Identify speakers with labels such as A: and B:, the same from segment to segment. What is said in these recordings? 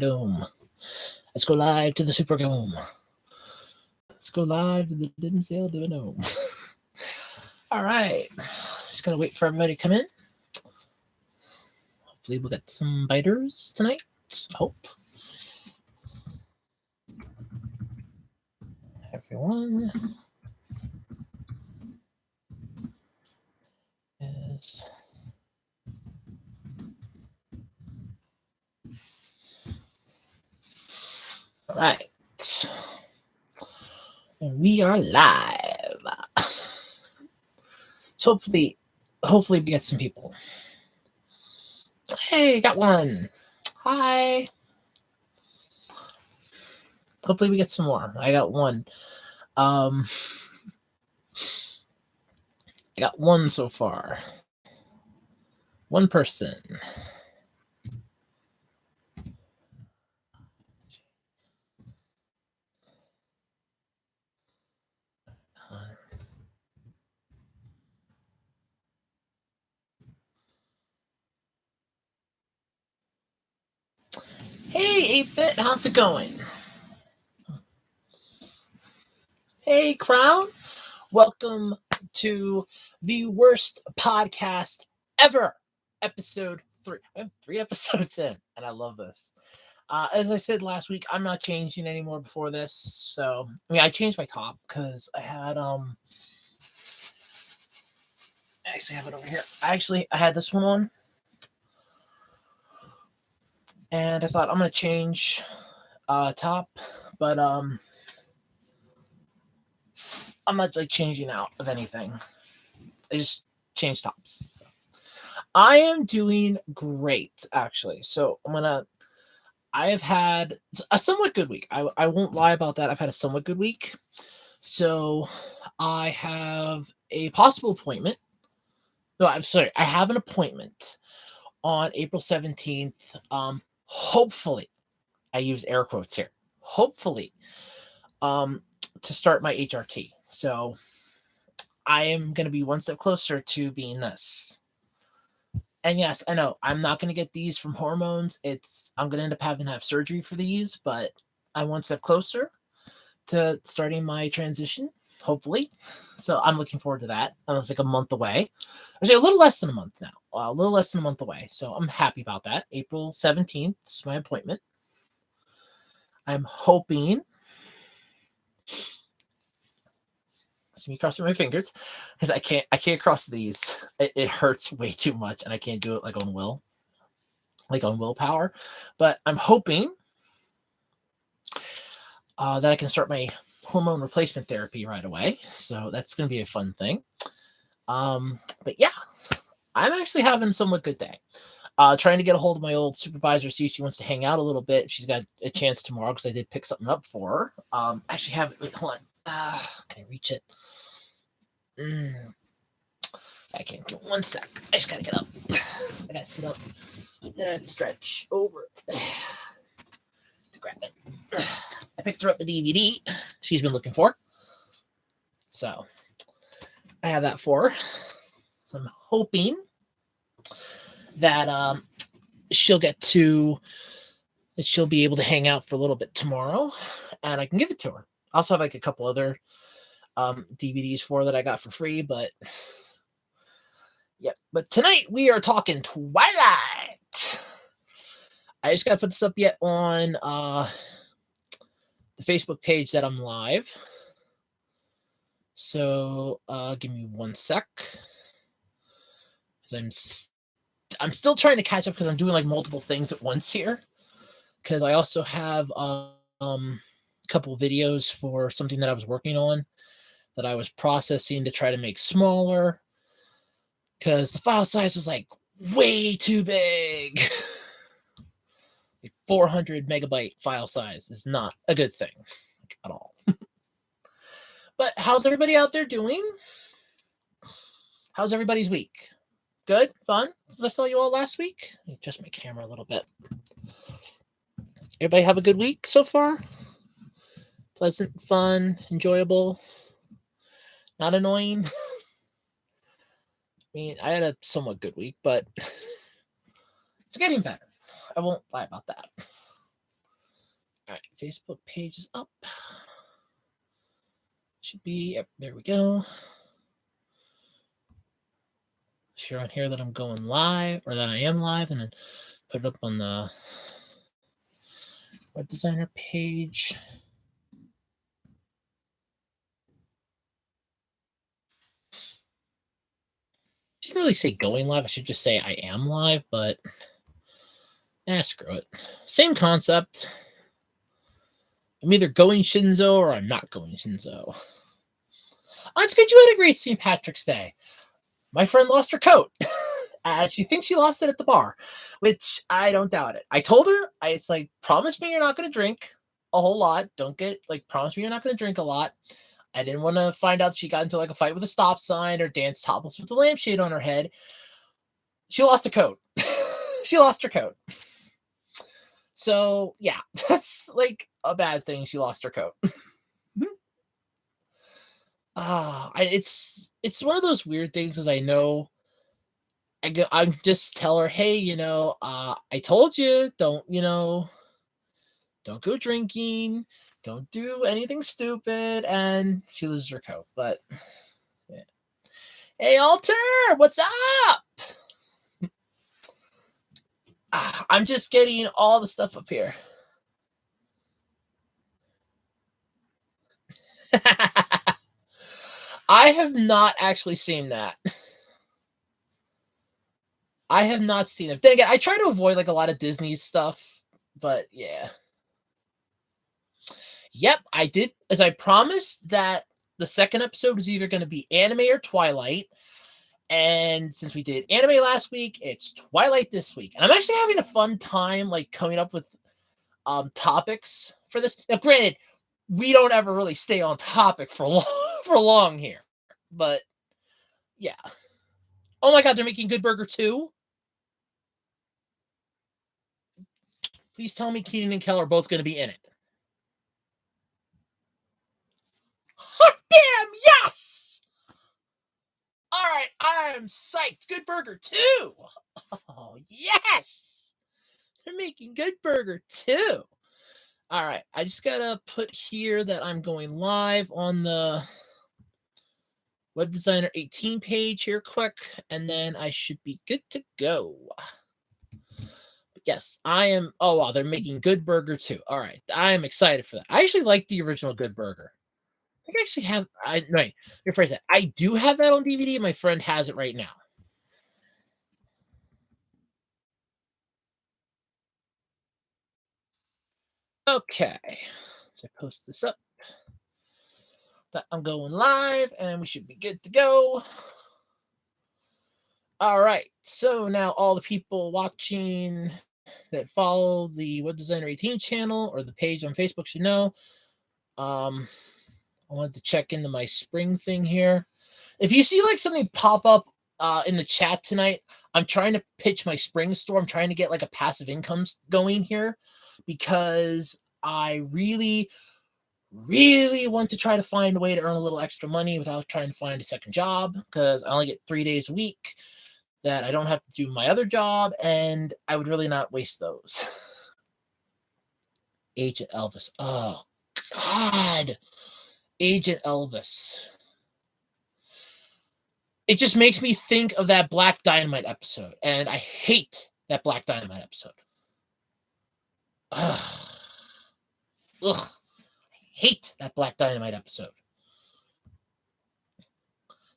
A: Superdome. Let's go live to the Superdome. Let's go live to the Dimsdale Dome. All right. Just gotta wait for everybody to come in. Hopefully we'll get some biters tonight. Hope. Everyone is all right. And we are live. So hopefully we get some people. Hey, got one. Hi. Hopefully we get some more. I got one. I got one so far. One person. Hey, 8-Bit, how's it going? Hey, Crown. Welcome to the worst podcast ever. Episode 3. I have 3 episodes in, and I love this. As I said last week, I'm not changing anymore before this. So, I changed my top because I had, I actually have it over here. I had this one on. And I thought I'm going to change top, but I'm not like changing out of anything. I just changed tops. So. I am doing great, actually. So I have had a somewhat good week. I won't lie about that. I've had a somewhat good week. So I have a possible appointment. No, I'm sorry. I have an appointment on April 17th. Hopefully, I use air quotes here. Hopefully, to start my HRT. So I am going to be one step closer to being this. And yes, I know I'm not going to get these from hormones. I'm going to end up having to have surgery for these, but I'm one step closer to starting my transition, hopefully. So I'm looking forward to that. It's like a month away. Actually, a little less than a month now. A little less than a month away. So I'm happy about that. April 17th is my appointment. I'm hoping. See me crossing my fingers because I can't cross these. It hurts way too much, and I can't do it like on willpower. But I'm hoping that I can start my hormone replacement therapy right away. So that's going to be a fun thing. But yeah, I'm actually having a somewhat good day. Trying to get a hold of my old supervisor, see if she wants to hang out a little bit. She's got a chance tomorrow because I did pick something up for her. Actually have it. Wait, hold on. Can I reach it? I can't get 1 sec. I just gotta get up. I gotta sit up. Then I have to stretch over to grab it. I picked her up a DVD she's been looking for. So I have that for her. So I'm hoping that she'll be able to hang out for a little bit tomorrow, and I can give it to her. I also have like a couple other DVDs for her that I got for free, but yeah. But tonight we are talking Twilight. I just gotta put this up yet on the Facebook page that I'm live. So give me 1 sec. I'm still trying to catch up because I'm doing like multiple things at once here. Because I also have a couple videos for something that I was working on that I was processing to try to make smaller. Because the file size was like way too big. Like 400 megabyte file size is not a good thing at all. But how's everybody out there doing? How's everybody's week? Good? Fun? I saw you all last week. Let me adjust my camera a little bit. Everybody have a good week so far? Pleasant, fun, enjoyable, not annoying? I had a somewhat good week, but it's getting better. I won't lie about that. Facebook page is up. Should be, yep, there we go. Share on here that I'm going live, or that I am live, and then put it up on the web designer page. I shouldn't really say going live. I should just say I am live, but screw it. Same concept. I'm either going Shinzo or I'm not going Shinzo. It's good you had a great St. Patrick's Day. My friend lost her coat. She thinks she lost it at the bar, which I don't doubt it. I told her, it's like, promise me you're not going to drink a whole lot. Promise me you're not going to drink a lot. I didn't want to find out she got into like a fight with a stop sign or danced topless with a lampshade on her head. She lost a coat. She lost her coat. So yeah, that's like a bad thing. She lost her coat. It's one of those weird things, as I know. I just tell her, hey, I told you, don't go drinking, don't do anything stupid, and she loses her coat. But yeah. Hey, Alter, what's up? I'm just getting all the stuff up here. I have not actually seen that. I have not seen it. Then again, I try to avoid like a lot of Disney stuff, but yeah. Yep, I did, as I promised, that the second episode is either going to be anime or Twilight. And since we did anime last week, it's Twilight this week. And I'm actually having a fun time like coming up with topics for this. Now, granted, we don't ever really stay on topic for long here. But yeah. Oh my god, they're making Good Burger 2? Please tell me Keenan and Kel are both going to be in it. Hot damn, yes! Alright, I am psyched. Good Burger 2! Oh, yes! They're making Good Burger 2. Alright, I just gotta put here that I'm going live on the Web Designer 18 page here quick, and then I should be good to go. But yes, I am. Oh, wow, they're making Good Burger 2. All right, I am excited for that. I actually like the original Good Burger. I think I actually have. Right, rephrase that. I do have that on DVD. My friend has it right now. Okay, so I post this up. That I'm going live, and we should be good to go. All right, so now all the people watching that follow the Web Designer 18 channel or the page on Facebook should know. I wanted to check into my spring thing here. If you see like something pop up in the chat tonight, I'm trying to pitch my spring store. I'm trying to get like a passive income going here because I really want to try to find a way to earn a little extra money without trying to find a second job, because I only get 3 days a week that I don't have to do my other job, and I would really not waste those. Agent Elvis. Oh, God. Agent Elvis. It just makes me think of that Black Dynamite episode, and I hate that Black Dynamite episode. Ugh. I hate that Black Dynamite episode.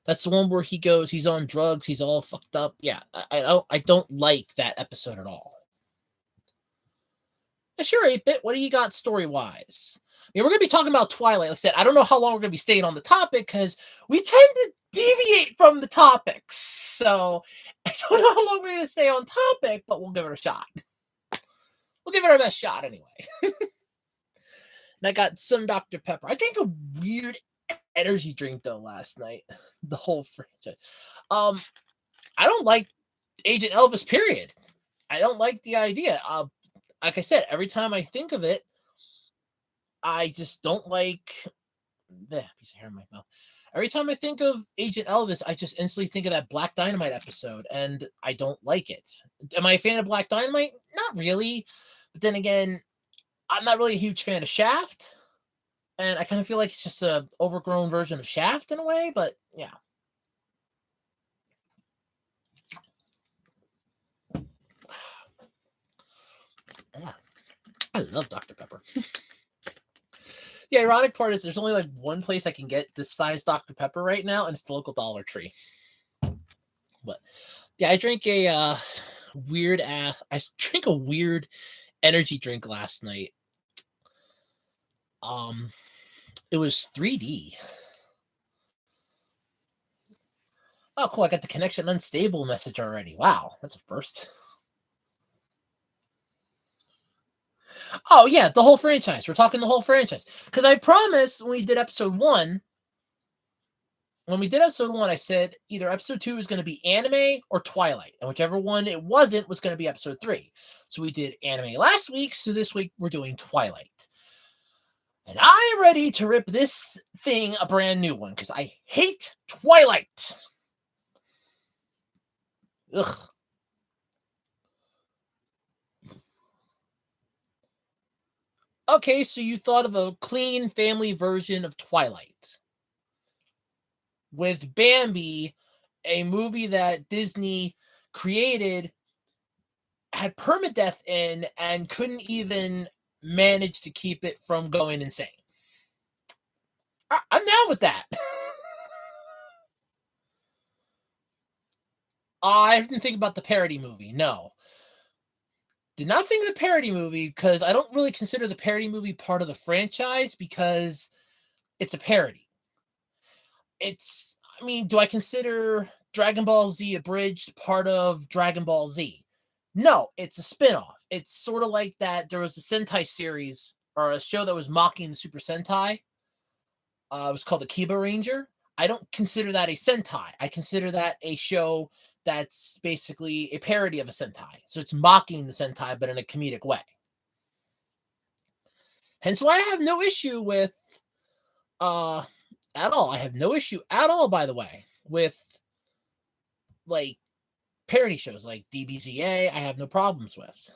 A: That's the one where he goes, he's on drugs, he's all fucked up. Yeah, I don't like that episode at all. Sure, 8-Bit, what do you got story-wise? We're going to be talking about Twilight. Like I said, I don't know how long we're going to be staying on the topic, because we tend to deviate from the topics. So, I don't know how long we're going to stay on topic, but we'll give it a shot. We'll give it our best shot anyway. And I got some Dr. Pepper. I drank a weird energy drink, though, last night. The whole franchise. I don't like Agent Elvis, period. I don't like the idea. Like I said, every time I think of it, I just don't like the piece of hair in my mouth. Every time I think of Agent Elvis, I just instantly think of that Black Dynamite episode, and I don't like it. Am I a fan of Black Dynamite? Not really. But then again, I'm not really a huge fan of Shaft, and I kind of feel like it's just a overgrown version of Shaft in a way. But yeah, yeah, I love Dr Pepper. The ironic part is there's only like one place I can get this size Dr Pepper right now, and it's the local Dollar Tree. But yeah, I drank a weird ass. I drank a weird energy drink last night. Um, it was 3D. Oh, cool! I got the connection unstable message already. Wow, that's a first. Oh yeah, the whole franchise. We're talking the whole franchise. Because I promised when we did episode 1, I said either episode 2 is going to be anime or Twilight, and whichever one it wasn't was going to be episode 3. So we did anime last week, so this week we're doing Twilight. And I am ready to rip this thing a brand new one, because I hate Twilight. Ugh. Okay, so you thought of a clean family version of Twilight. With Bambi, a movie that Disney created, had permadeath in, and couldn't even manage to keep it from going insane. I'm down with that. I didn't think about the parody movie. No. Did not think of the parody movie because I don't really consider the parody movie part of the franchise because it's a parody. Do I consider Dragon Ball Z Abridged part of Dragon Ball Z? No, it's a spin-off. It's sort of like that. There was a Sentai series or a show that was mocking the Super Sentai. It was called the Kiba Ranger. I don't consider that a Sentai. I consider that a show that's basically a parody of a Sentai. So it's mocking the Sentai, but in a comedic way. Hence why I have no issue with at all. I have no issue at all, by the way, with like parody shows like DBZA. I have no problems with.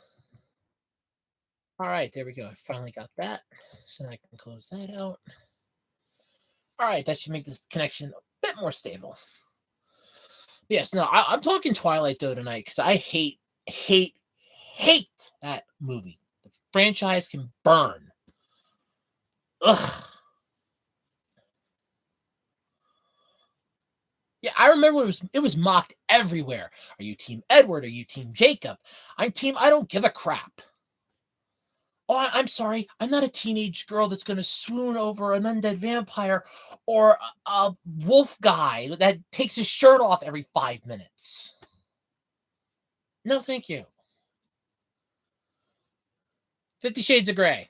A: All right, there we go. I finally got that. So now I can close that out. All right, that should make this connection a bit more stable. Yes, no, I'm talking Twilight though tonight because I hate that movie. The franchise can burn. Ugh. Yeah, I remember it was mocked everywhere. Are you Team Edward? Are you Team Jacob? I'm Team I don't give a crap. Oh, I'm sorry. I'm not a teenage girl that's going to swoon over an undead vampire or a wolf guy that takes his shirt off every 5 minutes. No, thank you. 50 Shades of Grey.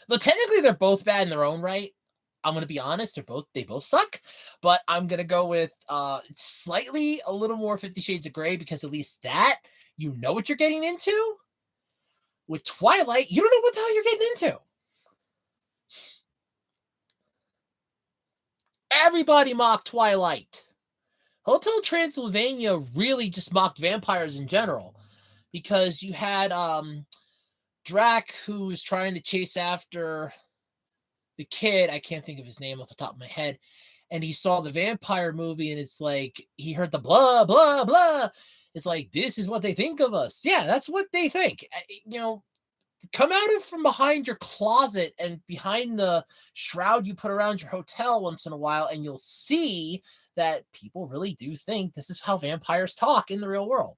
A: Look, technically they're both bad in their own right. I'm going to be honest, they both suck, but I'm going to go with slightly a little more 50 Shades of Grey because at least that you know what you're getting into. With Twilight, you don't know what the hell you're getting into. Everybody mocked Twilight. Hotel Transylvania really just mocked vampires in general because you had Drac who was trying to chase after the kid. I can't think of his name off the top of my head. And he saw the vampire movie and it's like he heard the blah, blah, blah. It's like, this is what they think of us. Yeah, that's what they think. Come out of from behind your closet and behind the shroud you put around your hotel once in a while, and you'll see that people really do think this is how vampires talk in the real world.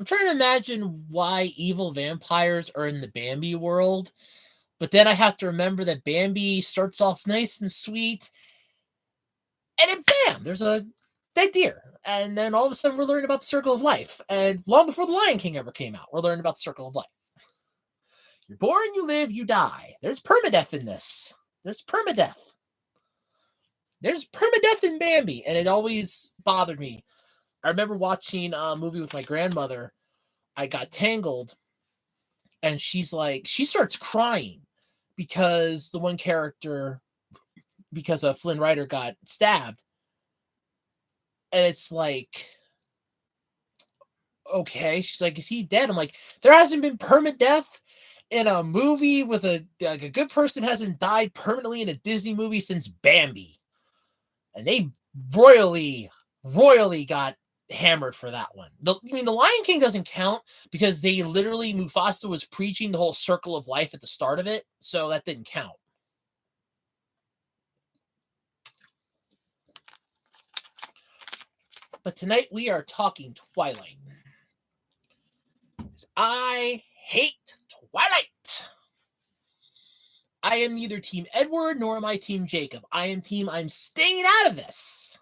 A: I'm trying to imagine why evil vampires are in the Bambi world, but then I have to remember that Bambi starts off nice and sweet, and then bam, there's a dead deer. And then all of a sudden we're learning about the circle of life. And long before The Lion King ever came out, we're learning about the circle of life. You're born, you live, you die. There's permadeath in this. There's permadeath. There's permadeath in Bambi, and it always bothered me. I remember watching a movie with my grandmother. I got tangled, and she starts crying because the one character because Flynn Rider got stabbed. And it's like, okay. She's like, is he dead? I'm like, there hasn't been permanent death in a movie with a good person hasn't died permanently in a Disney movie since Bambi. And they royally got hammered for that one. The Lion King doesn't count because they literally, Mufasa was preaching the whole circle of life at the start of it, so that didn't count. But tonight we are talking Twilight. I hate Twilight. I am neither Team Edward nor am I Team Jacob. I'm staying out of this.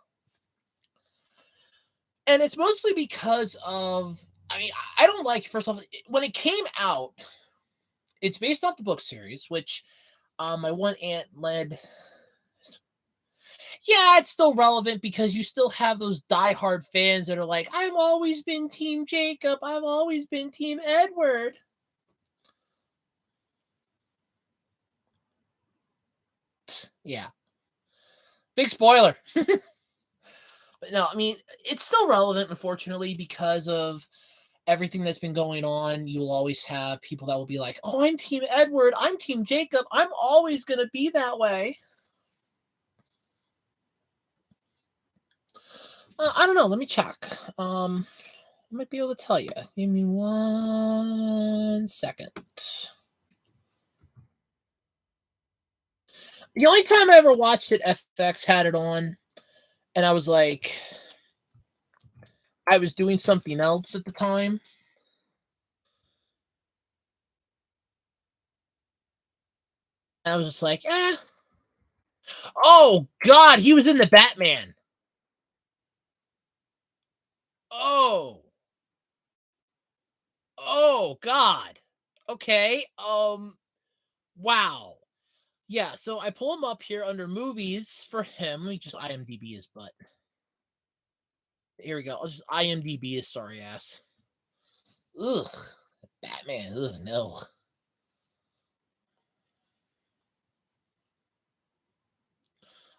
A: And it's mostly because of, I don't like, first off, when it came out, it's based off the book series, which my one aunt led. Yeah, it's still relevant because you still have those diehard fans that are like, I've always been Team Jacob. I've always been Team Edward. Yeah. Big spoiler. But no, it's still relevant, unfortunately, because of everything that's been going on. You will always have people that will be like, oh, I'm Team Edward. I'm Team Jacob. I'm always going to be that way. I don't know. Let me check. I might be able to tell you. Give me 1 second. The only time I ever watched it, FX had it on, and I was like, I was doing something else at the time. And I was just like, eh. Oh, God, he was in the Batman. Oh. Oh, God. Okay. Wow. Yeah, so I pull him up here under movies for him. Let me just IMDb his butt. Here we go. I'll just IMDb his sorry ass. Ugh. Batman. Ugh, no.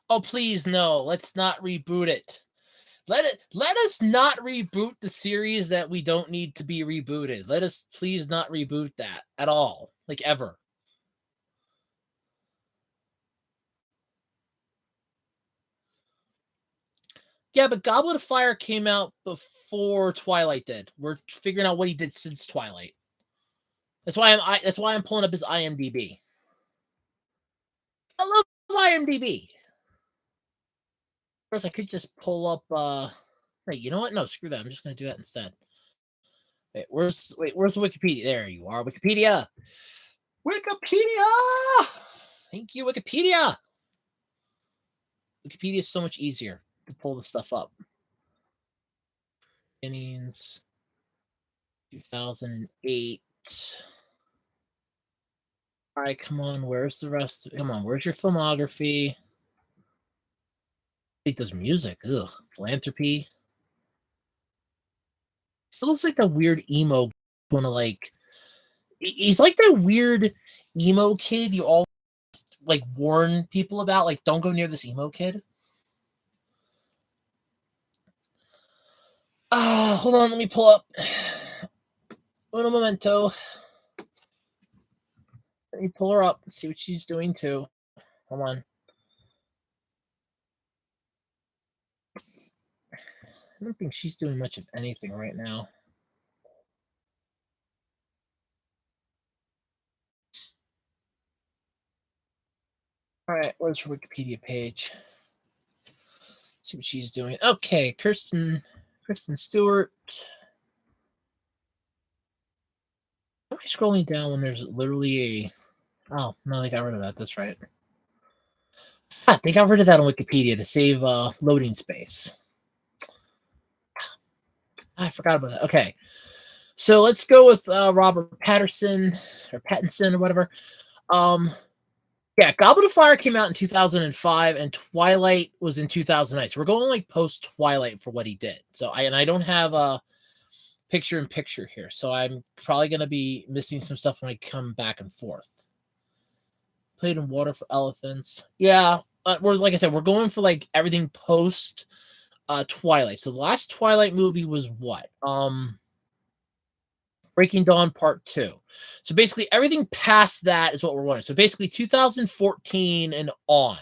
A: Oh, please, no. Let's not reboot it. Let us not reboot the series that we don't need to be rebooted. Let us please not reboot that at all. Like, ever. Yeah, but Goblet of Fire came out before Twilight did. We're figuring out what he did since Twilight. That's why I'm pulling up his IMDb. I love IMDb. Of course, I could just pull up. Wait, you know what? No, screw that. I'm just gonna do that instead. Where's Wikipedia? There you are, Wikipedia. Wikipedia. Thank you, Wikipedia. Wikipedia is so much easier to pull the stuff up. Beginnings, 2008. All right, come on. Where's the rest? Come on. Where's your filmography? He does music. Ugh. Philanthropy. Still looks like that weird emo. Wanna like? He's like that weird emo kid you all like warn people about. Like, don't go near this emo kid. Hold on. Let me pull up. Uno momento. Let me pull her up and see what she's doing too. Hold on. I don't think she's doing much of anything right now. All right, where's her Wikipedia page? Let's see what she's doing. Okay, Kristen Stewart. Am I scrolling down when there's literally a? Oh no, they got rid of that. That's right. They got rid of that on Wikipedia to save loading space. I forgot about that. Okay, so let's go with Robert Pattinson or whatever. Yeah, Goblet of Fire came out in 2005, and Twilight was in 2009. So we're going like post Twilight for what he did. So I don't have a picture in picture here, so I'm probably gonna be missing some stuff when I come back and forth. Played in Water for Elephants. Yeah. we're like I said, we're going for like everything post Twilight. So the last Twilight movie was what? Breaking Dawn Part 2. So basically everything past that is what we're wanting. So basically 2014 and on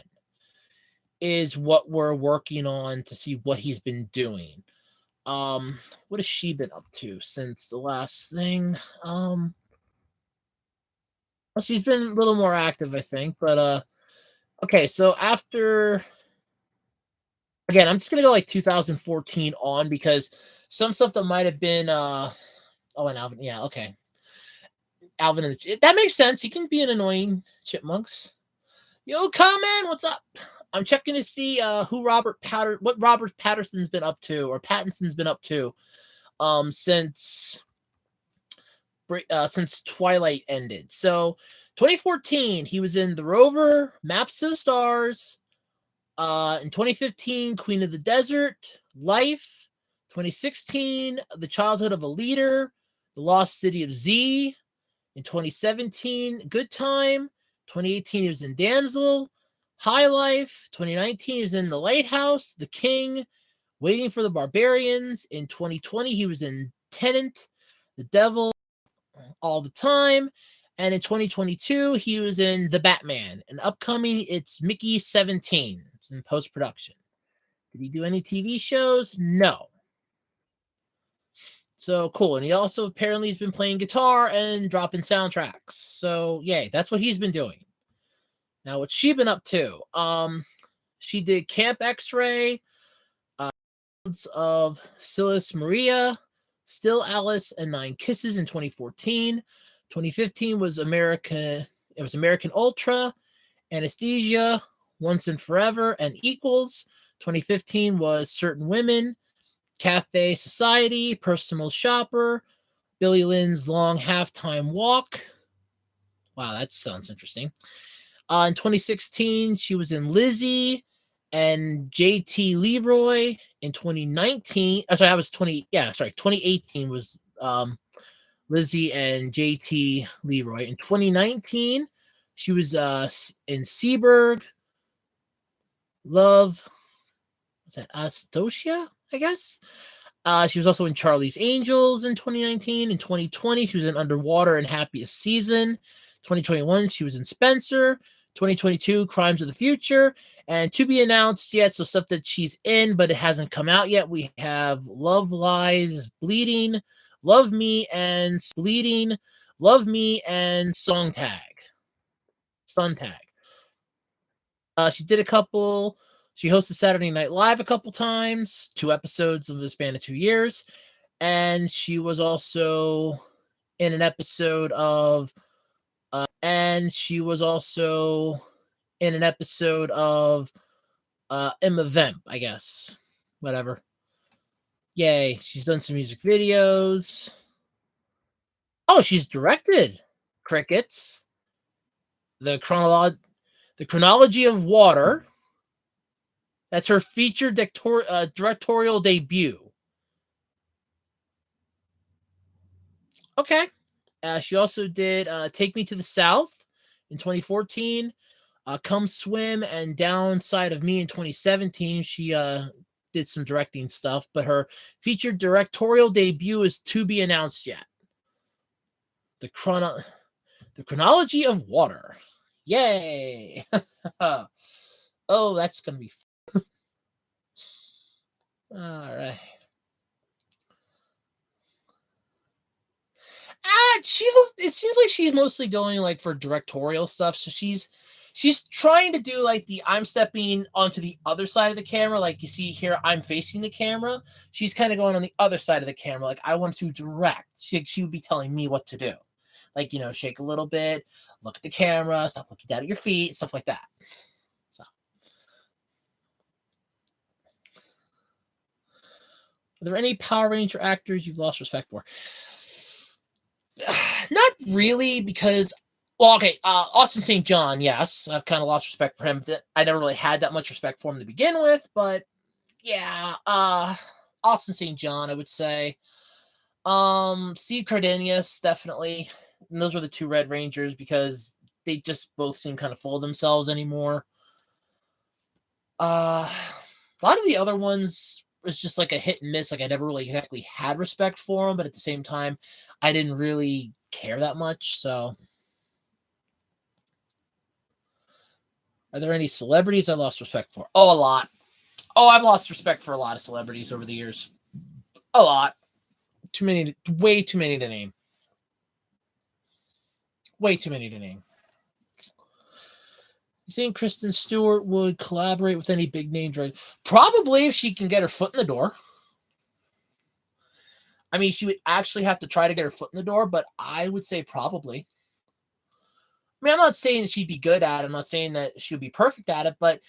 A: is what we're working on to see what he's been doing. What has she been up to since the last thing? Well, she's been a little more active, I think, but okay, so after again, I'm just gonna go like 2014 on because some stuff that might have been oh, and Alvin, yeah, okay. Alvin and that makes sense. He can be an annoying chipmunks. Yo, comment, what's up? I'm checking to see what Robert Patterson's been up to, or Pattinson's been up to, since Twilight ended. So 2014, he was in The Rover, Maps to the Stars. In 2015, Queen of the Desert, Life. 2016, The Childhood of a Leader, The Lost City of Z. In 2017, Good Time. 2018, he was in Damsel, High Life. 2019, he was in The Lighthouse, The King, Waiting for the Barbarians. In 2020, he was in Tenant, The Devil, All the Time. And in 2022, he was in The Batman. And upcoming, it's Mickey 17. It's in post-production. Did he do any TV shows? No. So cool. And he also apparently has been playing guitar and dropping soundtracks. So yay, that's what he's been doing. Now, what's she been up to? She did Camp X-Ray, of Silas Maria, Still Alice, and Nine Kisses in 2014. 2015 was American Ultra, Anesthesia, Once and Forever, and Equals. 2015 was Certain Women, Cafe Society, Personal Shopper, Billy Lynn's Long Halftime Walk. Wow, that sounds interesting. In 2016, she was in Lizzie and JT Leroy. In 2019, 2018 was Lizzie and JT Leroy. In 2019, she was in Seaberg, Love, what's that, Astocia, I guess? She was also in Charlie's Angels in 2019. In 2020, she was in Underwater and Happiest Season. 2021, she was in Spencer. 2022, Crimes of the Future. And to be announced yet, so stuff that she's in, but it hasn't come out yet. We have Love Lies Bleeding, Love Me and Bleeding, Love Me and Suntag. She did a couple. She hosted Saturday Night Live a couple times, 2 episodes of the span of 2 years. And she was also in an episode of Emma Vemp, I guess. Whatever. Yay. She's done some music videos. Oh, she's directed Crickets, The Chronology of Water. That's her feature directorial debut. Okay. She also did Take Me to the South in 2014, Come Swim and Downside of Me in 2017. She did some directing stuff, but her feature directorial debut is to be announced yet. The Chronology of Water. Yay! Oh, that's going to be fun. All right. It seems like she's mostly going like for directorial stuff. So she's trying to do like I'm stepping onto the other side of the camera. Like you see here, I'm facing the camera. She's kind of going on the other side of the camera. Like I want to direct. She would be telling me what to do. Like, shake a little bit, look at the camera, stop looking down at your feet, stuff like that. So. Are there any Power Ranger actors you've lost respect for? Not really, because, well, okay, Austin St. John, yes, I've kind of lost respect for him. I never really had that much respect for him to begin with, but yeah, Austin St. John, I would say. Steve Cardenas, definitely. And those were the 2 Red Rangers because they just both seem kind of full of themselves anymore. A lot of the other ones was just like a hit and miss. Like I never really exactly had respect for them, but at the same time, I didn't really care that much. So, are there any celebrities I lost respect for? Oh, a lot. Oh, I've lost respect for a lot of celebrities over the years. A lot. Too many. Way too many to name. Way too many to name. You think Kristen Stewart would collaborate with any big name director? Probably if she can get her foot in the door. I mean, she would actually have to try to get her foot in the door, but I would say probably. I mean, I'm not saying that she'd be good at it. I'm not saying that she would be perfect at it, but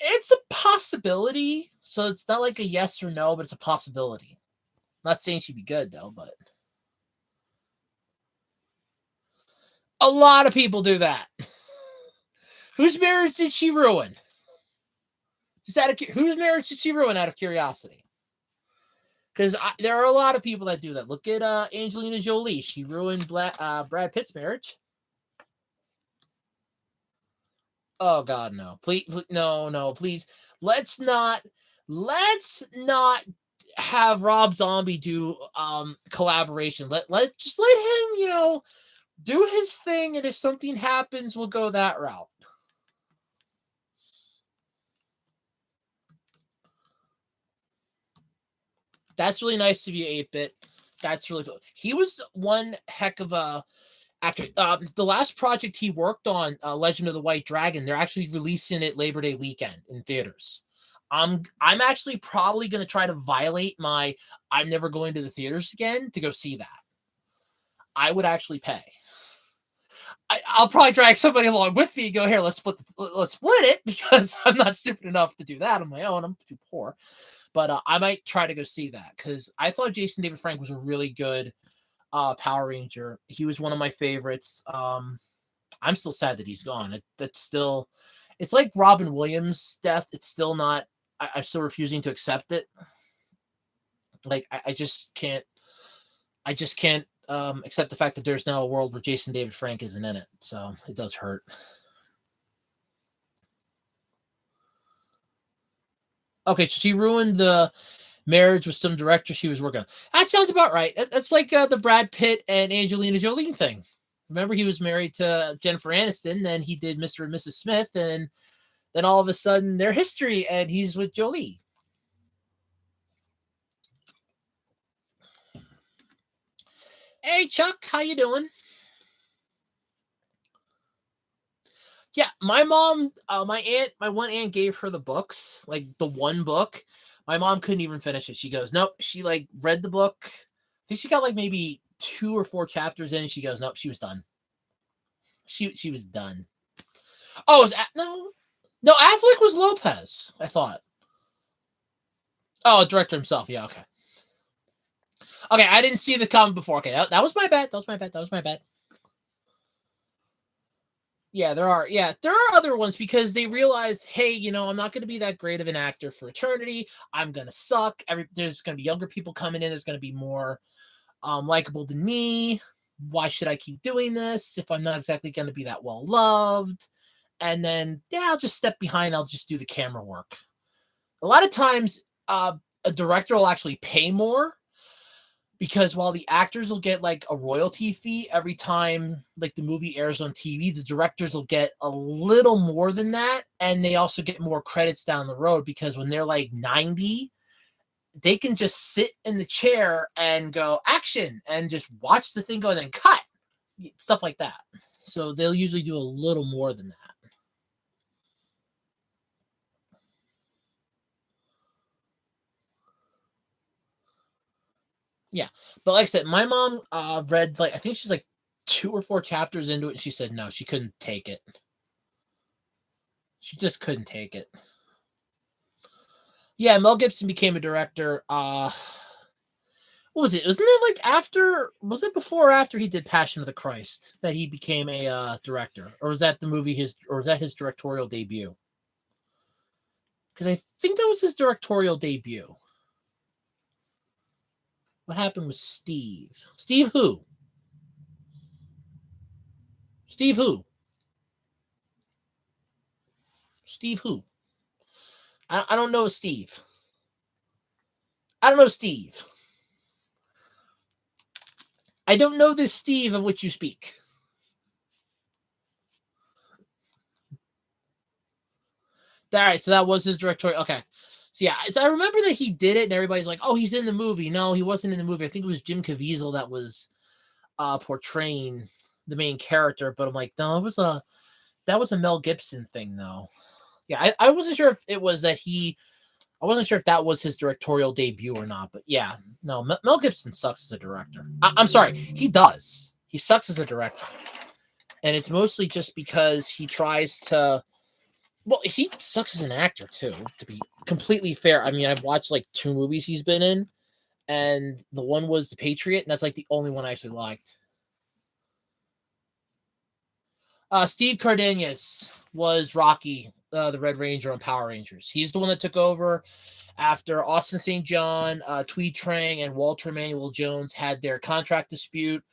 A: it's a possibility. So it's not like a yes or no, but it's a possibility. I'm not saying she'd be good, though, but a lot of people do that. Whose marriage did she ruin? Whose marriage did she ruin out of curiosity? Because there are a lot of people that do that. Look at Angelina Jolie. She ruined Brad Pitt's marriage. Oh God, no! Please, no, please. Let's not have Rob Zombie do collaboration. Let him, do his thing, and if something happens, we'll go that route. That's really nice of you, 8-Bit. That's really cool. He was one heck of a actor. The last project he worked on, Legend of the White Dragon, they're actually releasing it Labor Day weekend in theaters. I'm actually probably going to try to violate my I'm never going to the theaters again to go see that. I would actually pay. I'll probably drag somebody along with me and go, here, let's split it, because I'm not stupid enough to do that on my own. I'm too poor. But I might try to go see that, because I thought Jason David Frank was a really good Power Ranger. He was one of my favorites. I'm still sad that he's gone. It's like Robin Williams' death. It's still not. I'm still refusing to accept it. Like I just can't. I just can't accept the fact that there's now a world where Jason David Frank isn't in it. So it does hurt. Okay, so she ruined the marriage with some director she was working on. That sounds about right. That's like the Brad Pitt and Angelina Jolie thing. Remember, he was married to Jennifer Aniston, then he did Mr. and Mrs. Smith, and then all of a sudden their history, and he's with Jolie. Hey, Chuck, how you doing? Yeah, my mom, my one aunt gave her the books, like the one book. My mom couldn't even finish it. She goes, nope. She like read the book. I think she got like maybe 2 or 4 chapters in. And she goes, nope. She was done. She was done. Oh, no. Affleck was Lopez. I thought. Oh, director himself. Yeah. Okay. Okay, I didn't see the comment before. Okay, that was my bad. That was my bad. Yeah, there are. Yeah, there are other ones because they realized, hey, I'm not going to be that great of an actor for eternity. I'm going to suck. There's going to be younger people coming in. There's going to be more likable than me. Why should I keep doing this if I'm not exactly going to be that well loved? And then, yeah, I'll just step behind. I'll just do the camera work. A lot of times, a director will actually pay more, because while the actors will get like a royalty fee every time like the movie airs on TV, the directors will get a little more than that, and they also get more credits down the road, because when they're like 90, they can just sit in the chair and go action and just watch the thing go and then cut, stuff like that. So they'll usually do a little more than that. Yeah, but like I said, my mom read, like, I think she's like 2 or 4 chapters into it, and she said no, she couldn't take it. She just couldn't take it. Yeah, Mel Gibson became a director. What was it? Wasn't it like after? Was it before or after he did Passion of the Christ that he became a director, or was that the movie or was that his directorial debut? Because I think that was his directorial debut. What happened with Steve? Steve who? Steve who? Steve who? I don't know Steve. I don't know Steve. I don't know this Steve of which you speak. All right, so that was his directorial. Okay, so yeah, I remember that he did it, and everybody's like, "Oh, he's in the movie." No, he wasn't in the movie. I think it was Jim Caviezel that was portraying the main character. But I'm like, no, that was a Mel Gibson thing, though. Yeah, I wasn't sure if it was that I wasn't sure if that was his directorial debut or not. But yeah, no, Mel Gibson sucks as a director. I'm sorry, he does. He sucks as a director, and it's mostly just because he tries to. Well, he sucks as an actor too, to be completely fair. I mean, I've watched like 2 movies he's been in, and the one was The Patriot, and that's like the only one I actually liked. Steve Cardenas was Rocky, the Red Ranger on Power Rangers. He's the one that took over after Austin St. John, Tweed Trang, and Walter Emmanuel Jones had their contract dispute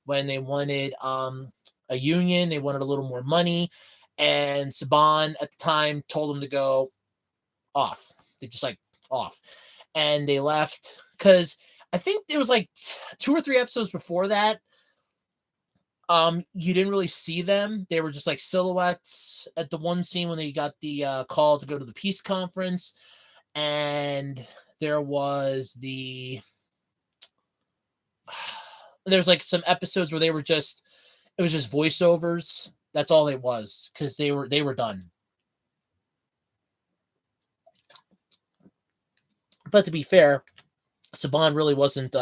A: when they wanted a union. They wanted a little more money, and Saban at the time told them to go off. They just like off, and they left because I think there was like 2 or 3 episodes before that. You didn't really see them. They were just like silhouettes at the one scene when they got the call to go to the peace conference, and there was there's like some episodes where it was just voiceovers. That's all it was because they were done. But to be fair, Saban really wasn't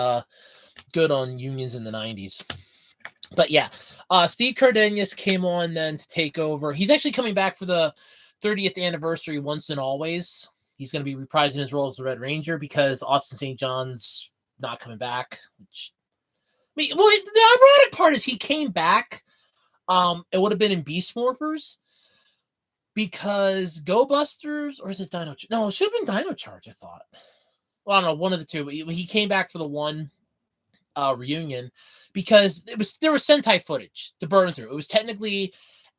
A: good on unions in the 90s. But yeah, Steve Cardenas came on then to take over. He's actually coming back for the 30th anniversary Once and Always. He's going to be reprising his role as the Red Ranger because Austin St. John's not coming back. Which, I mean, well, the ironic part is he came back. It would have been in Beast Morphers because Go Busters, or is it Dino? No, it should have been Dino Charge, I thought. Well, I don't know, one of the two. But he came back for the one reunion because there was Sentai footage to burn through. It was technically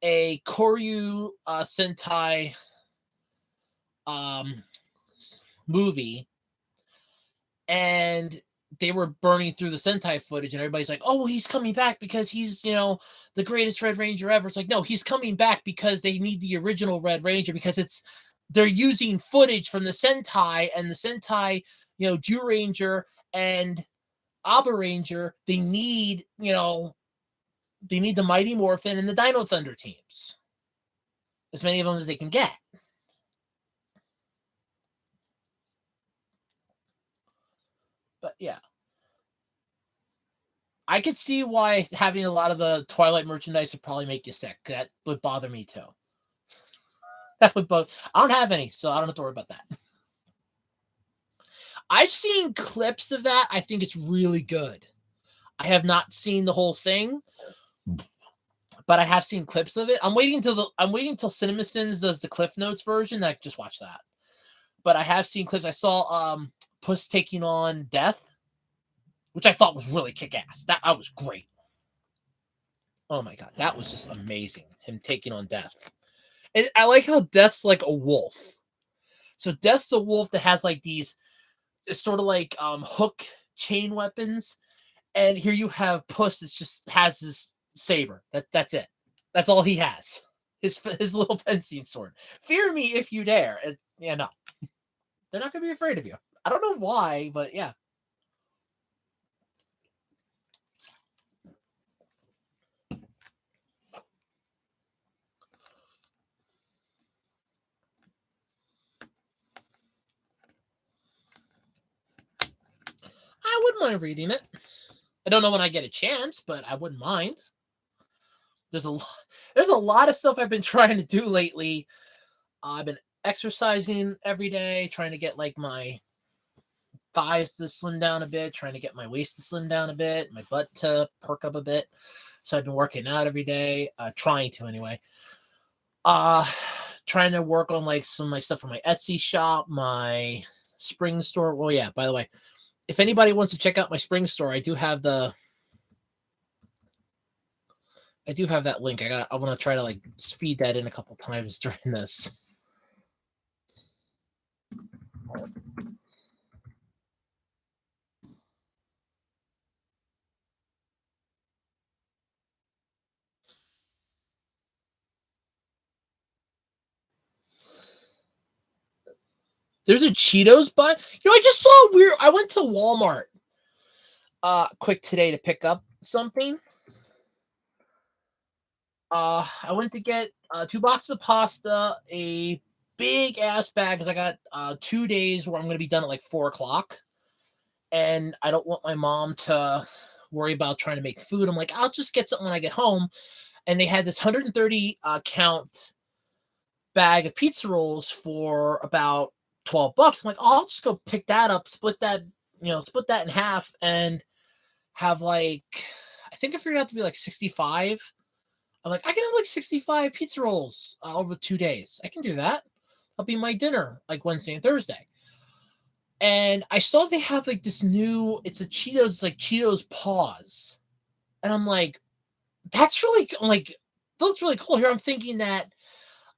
A: a Koryu Sentai movie, and they were burning through the Sentai footage, and everybody's like, "Oh, well, he's coming back because he's the greatest Red Ranger ever." It's like, no, he's coming back because they need the original Red Ranger because they're using footage from the Sentai, and the Sentai, Jew Ranger and Abba Ranger, they need the Mighty Morphin and the Dino Thunder teams. As many of them as they can get. But yeah. I could see why having a lot of the Twilight merchandise would probably make you sick. That would bother me too. That would bother. I don't have any, so I don't have to worry about that. I've seen clips of that. I think it's really good. I have not seen the whole thing, but I have seen clips of it. I'm waiting until CinemaSins does the Cliff Notes version. I just watch that. But I have seen clips. I saw Puss taking on Death, which I thought was really kick-ass. That was great. Oh my god, that was just amazing. Him taking on Death. And I like how Death's like a wolf. So Death's a wolf that has like these sort of like hook chain weapons. And here you have Puss that just has his saber. That's it. That's all he has. His little fencing sword. Fear me if you dare. It's no. They're not gonna be afraid of you. I don't know why, but yeah. I wouldn't mind reading it. I don't know when I get a chance, but I wouldn't mind. There's a lot of stuff I've been trying to do lately. I've been exercising every day, trying to get like my thighs to slim down a bit, trying to get my waist to slim down a bit, my butt to perk up a bit. So I've been working out every day, trying to anyway. Trying to work on like some of my stuff for my Etsy shop, my spring store. Well, yeah, by the way, if anybody wants to check out my spring store, I do have that link. I want to try to like feed that in a couple times during this. There's a Cheetos bun. I just saw a weird. I went to Walmart quick today to pick up something. I went to get 2 boxes of pasta, a big ass bag because I got 2 days where I'm gonna be done at like 4 o'clock, and I don't want my mom to worry about trying to make food. I'm like, I'll just get something when I get home. And they had this 130 count bag of pizza rolls for about $12. I'm like, oh, I'll just go pick that up, split that in half, and have like, I think I figured out to be like 65. I'm like, I can have like 65 pizza rolls over 2 days. I can do that. That'll be my dinner like Wednesday and Thursday. And I saw they have like this new, it's a Cheetos, it's like Cheetos Paws. And I'm like, that's really, looks really cool. Here I'm thinking that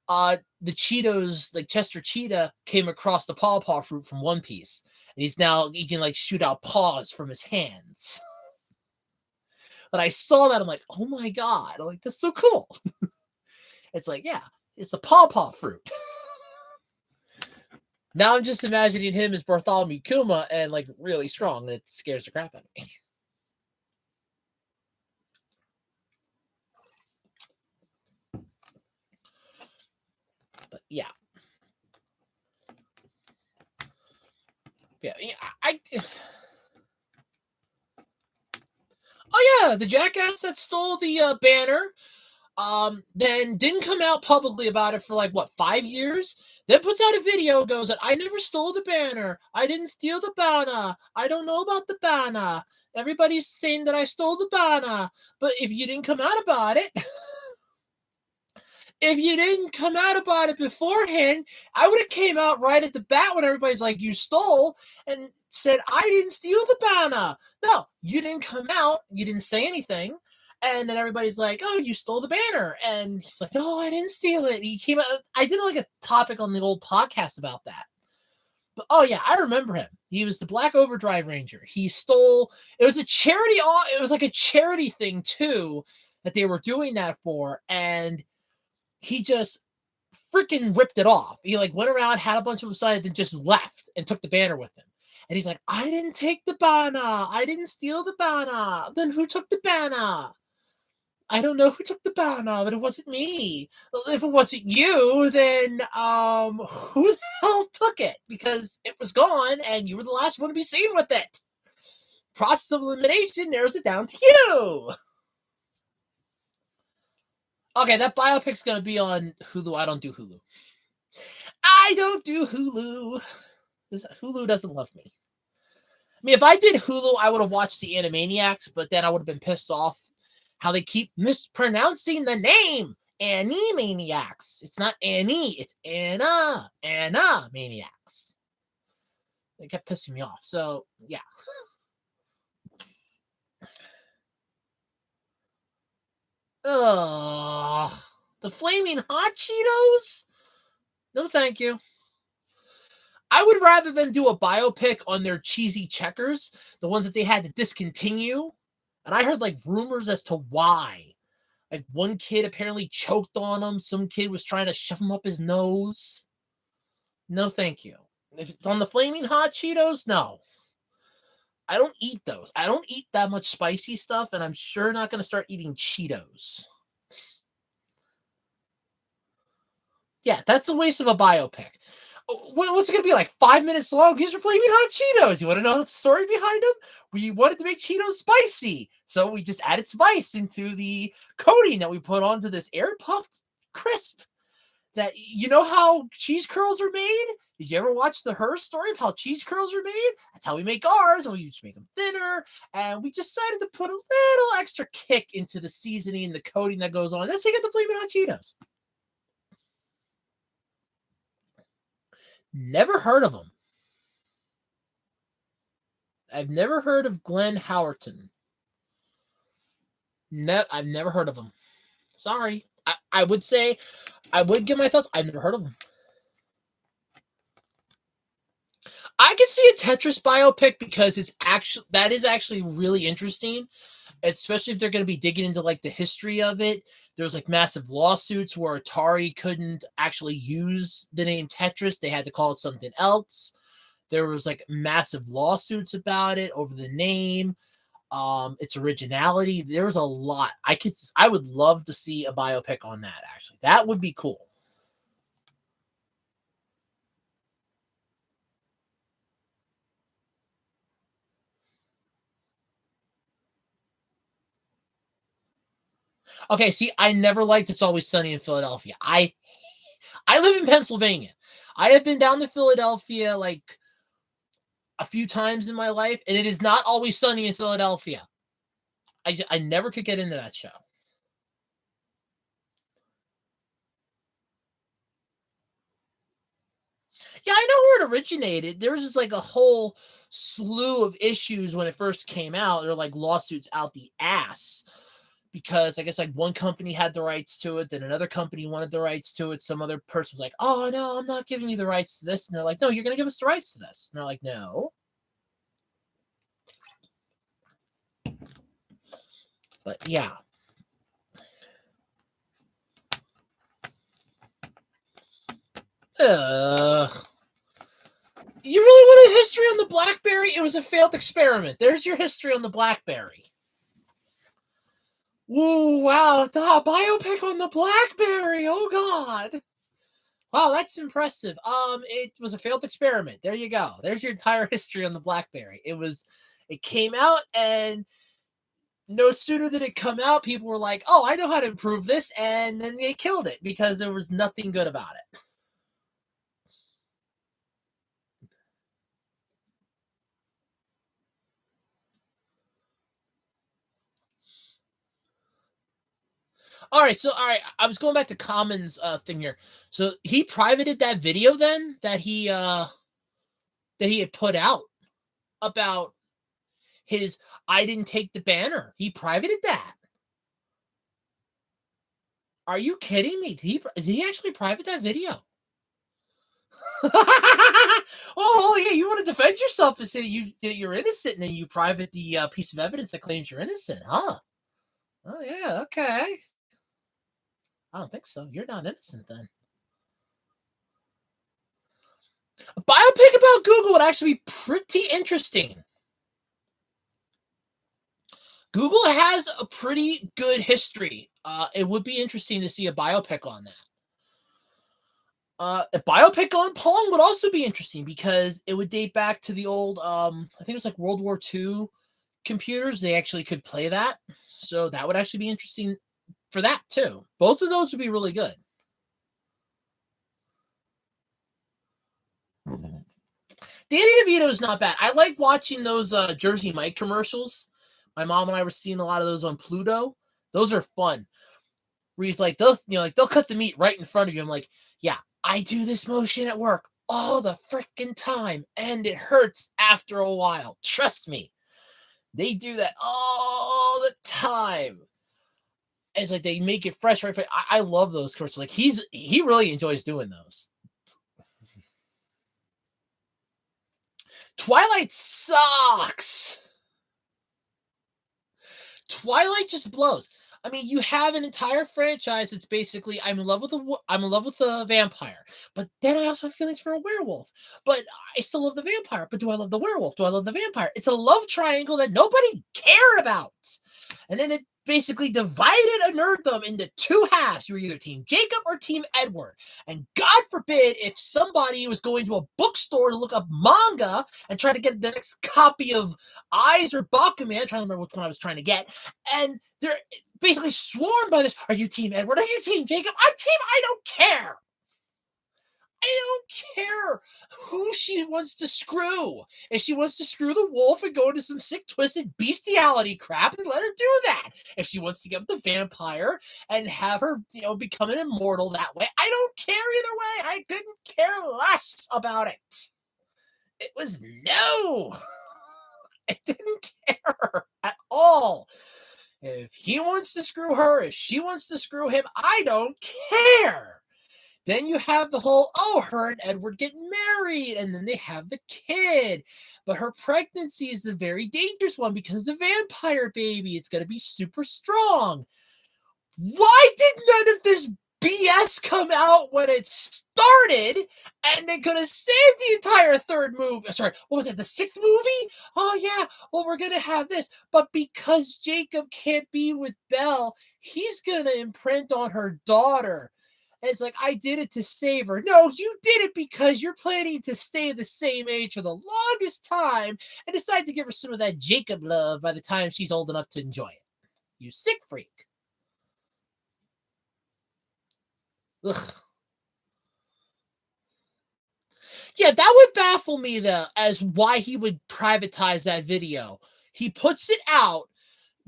A: the Cheetos, like Chester Cheetah, came across the Paw fruit from One Piece. And he can like shoot out paws from his hands. But I saw that, I'm like, oh my god. I'm like, that's so cool. It's like, yeah, it's a Paw fruit. Now I'm just imagining him as Bartholomew Kuma and like really strong, and it scares the crap out of me. But yeah. Yeah, oh yeah, the jackass that stole the banner, then didn't come out publicly about it for like what 5 years. Then puts out a video, goes that I never stole the banner. I didn't steal the banner. I don't know about the banner. Everybody's saying that I stole the banner, but if you didn't come out about it. If you didn't come out about it beforehand, I would have came out right at the bat when everybody's like, you stole, and said, I didn't steal the banner. No, you didn't come out. You didn't say anything. And then everybody's like, oh, you stole the banner. And he's like, no, I didn't steal it. He came out. I did like a topic on the old podcast about that. But oh yeah, I remember him. He was the Black Overdrive Ranger. He stole, it was a charity, it was like a charity thing too, that they were doing that for. And he just freaking ripped it off. He like went around, had a bunch of them signed, and just left and took the banner with him. And he's like, I didn't take the banner. I didn't steal the banner. Then who took the banner? I don't know who took the banner, but it wasn't me. If it wasn't you, then who the hell took it? Because it was gone and you were the last one to be seen with it. Process of elimination narrows it down to you. Okay, that biopic's going to be on Hulu. I don't do Hulu. I don't do Hulu. Hulu doesn't love me. I mean, if I did Hulu, I would have watched the Animaniacs, but then I would have been pissed off how they keep mispronouncing the name. Animaniacs. It's not Annie. It's Anna. Anna Maniacs. They kept pissing me off. So, yeah. Ugh. The Flaming Hot Cheetos? No, thank you. I would rather than do a biopic on their cheesy checkers, the ones that they had to discontinue. And I heard like rumors as to why. Like one kid apparently choked on them. Some kid was trying to shove them up his nose. No, thank you. If it's on the Flaming Hot Cheetos, no. I don't eat those. I don't eat that much spicy stuff, and I'm sure not going to start eating Cheetos. Yeah, that's a waste of a biopic. What's it going to be like 5 minutes long? These are Flaming Hot Cheetos. You want to know the story behind them? We wanted to make Cheetos spicy, so we just added spice into the coating that we put onto this air puffed crisp. That you know how cheese curls are made? Did you ever watch the Her story of how cheese curls are made? That's how we make ours, and we just make them thinner. And we decided to put a little extra kick into the seasoning and the coating that goes on. That's how you get the Flaming Hot Cheetos. Never heard of them. I've never heard of Glenn Howerton. I've never heard of him. Sorry. I would say, I would give my thoughts. I've never heard of him. I could see a Tetris biopic because that is actually really interesting. especially if they're going to be digging into like the history of it. There's like massive lawsuits where Atari couldn't actually use the name Tetris. They had to call it something else. There was like massive lawsuits about it over the name, its originality. There was a lot. I would love to see a biopic on that, actually. That would be cool. Okay, see, I never liked It's Always Sunny in Philadelphia. I live in Pennsylvania. I have been down to Philadelphia like a few times in my life, and it is not always sunny in Philadelphia. I never could get into that show. Yeah, I know where it originated. There was just like a whole slew of issues when it first came out. There were like lawsuits out the ass because I guess like one company had the rights to it, then another company wanted the rights to it. Some other person was like, "Oh no, I'm not giving you the rights to this," and they're like, "No, you're going to give us the rights to this." And they're like, "No." But yeah. Ugh. You really want a history on the BlackBerry? It was a failed experiment. There's your history on the BlackBerry. Ooh, wow, the biopic on the BlackBerry. Oh God. Wow, that's impressive. It was a failed experiment. There you go. There's your entire history on the BlackBerry. It came out, and no sooner did it come out, people were like, "Oh, I know how to improve this," and then they killed it because there was nothing good about it. All right, I was going back to Common's thing here. So he privated that video then that he had put out about his "I didn't take the banner." He privated that. Are you kidding me? Did he actually private that video? Oh yeah, you want to defend yourself and say you're innocent, and then you private the piece of evidence that claims you're innocent, huh? Oh yeah, okay. I don't think so. You're not innocent then. A biopic about Google would actually be pretty interesting. Google has a pretty good history. It would be interesting to see a biopic on that. A biopic on Pong would also be interesting because it would date back to the old, I think it was like World War II computers. They actually could play that. So that would actually be interesting for that too. Both of those would be really good. Danny DeVito is not bad. I like watching those Jersey Mike commercials. My mom and I were seeing a lot of those on Pluto. Those are fun. Where he's like, they'll cut the meat right in front of you. I'm like, yeah, I do this motion at work all the freaking time, and it hurts after a while. Trust me, they do that all the time. And it's like they make it fresh right. I love those commercials. Like he really enjoys doing those. Twilight sucks. Twilight just blows. I mean, you have an entire franchise that's basically I'm in love with a vampire, but then I also have feelings for a werewolf. But I still love the vampire. But do I love the werewolf? Do I love the vampire? It's a love triangle that nobody cared about. And then it basically divided a nerddom into two halves. You were either Team Jacob or Team Edward. And God forbid if somebody was going to a bookstore to look up manga and try to get the next copy of Eyes or Bakuman, I'm trying to remember which one I was trying to get, and they're basically sworn by this. Are you Team Edward? Are you Team Jacob? I'm Team I don't care. I don't care who she wants to screw. If she wants to screw the wolf and go into some sick, twisted bestiality crap, then let her do that. If she wants to get with the vampire and have her, become an immortal that way, I don't care either way. I couldn't care less about it. It was no. I didn't care at all. If he wants to screw her, if she wants to screw him, I don't care. Then you have the whole, oh, her and Edward get married, and then they have the kid. But her pregnancy is a very dangerous one because the vampire baby. It's going to be super strong. Why did none of this BS come out when it started? And they could have saved the entire third movie. Sorry, what was it? The sixth movie? Oh, yeah. Well, we're going to have this. But because Jacob can't be with Belle, he's going to imprint on her daughter. And it's like, I did it to save her. No, you did it because you're planning to stay the same age for the longest time and decide to give her some of that Jacob love by the time she's old enough to enjoy it. You sick freak. Ugh. Yeah, that would baffle me, though, as why he would privatize that video. He puts it out,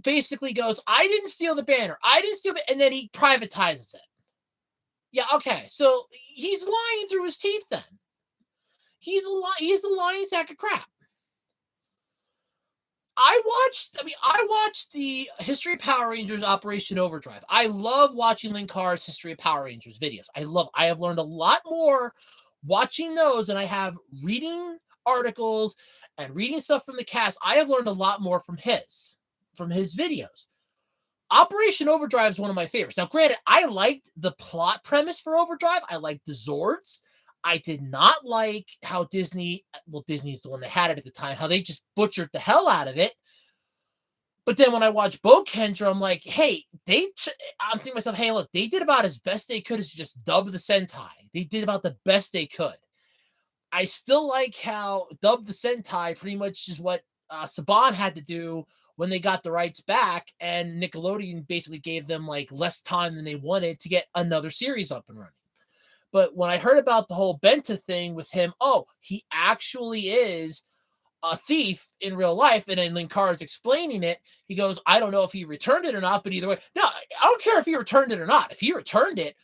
A: basically goes, I didn't steal the banner. I didn't steal it, and then he privatizes it. Yeah, okay. So he's lying through his teeth then. He's a lying sack of crap. I watched the History of Power Rangers Operation Overdrive. I love watching Linkar's History of Power Rangers videos. I have learned a lot more watching those than I have reading articles and reading stuff from the cast. I have learned a lot more from his videos. Operation Overdrive is one of my favorites. Now, granted, I liked the plot premise for Overdrive. I liked the Zords. I did not like how Disney's the one that had it at the time, how they just butchered the hell out of it. But then when I watch Bo Kendra, I'm like, hey, I'm thinking to myself, hey, look, they did about as best they could as just dub the Sentai. They did about the best they could. I still like how dub the Sentai pretty much is what Saban had to do when they got the rights back, and Nickelodeon basically gave them like less time than they wanted to get another series up and running. But when I heard about the whole Benta thing with him, oh, he actually is a thief in real life, and then Linkar is explaining it. He goes, I don't know if he returned it or not, but either way, no, I don't care if he returned it or not. If he returned it,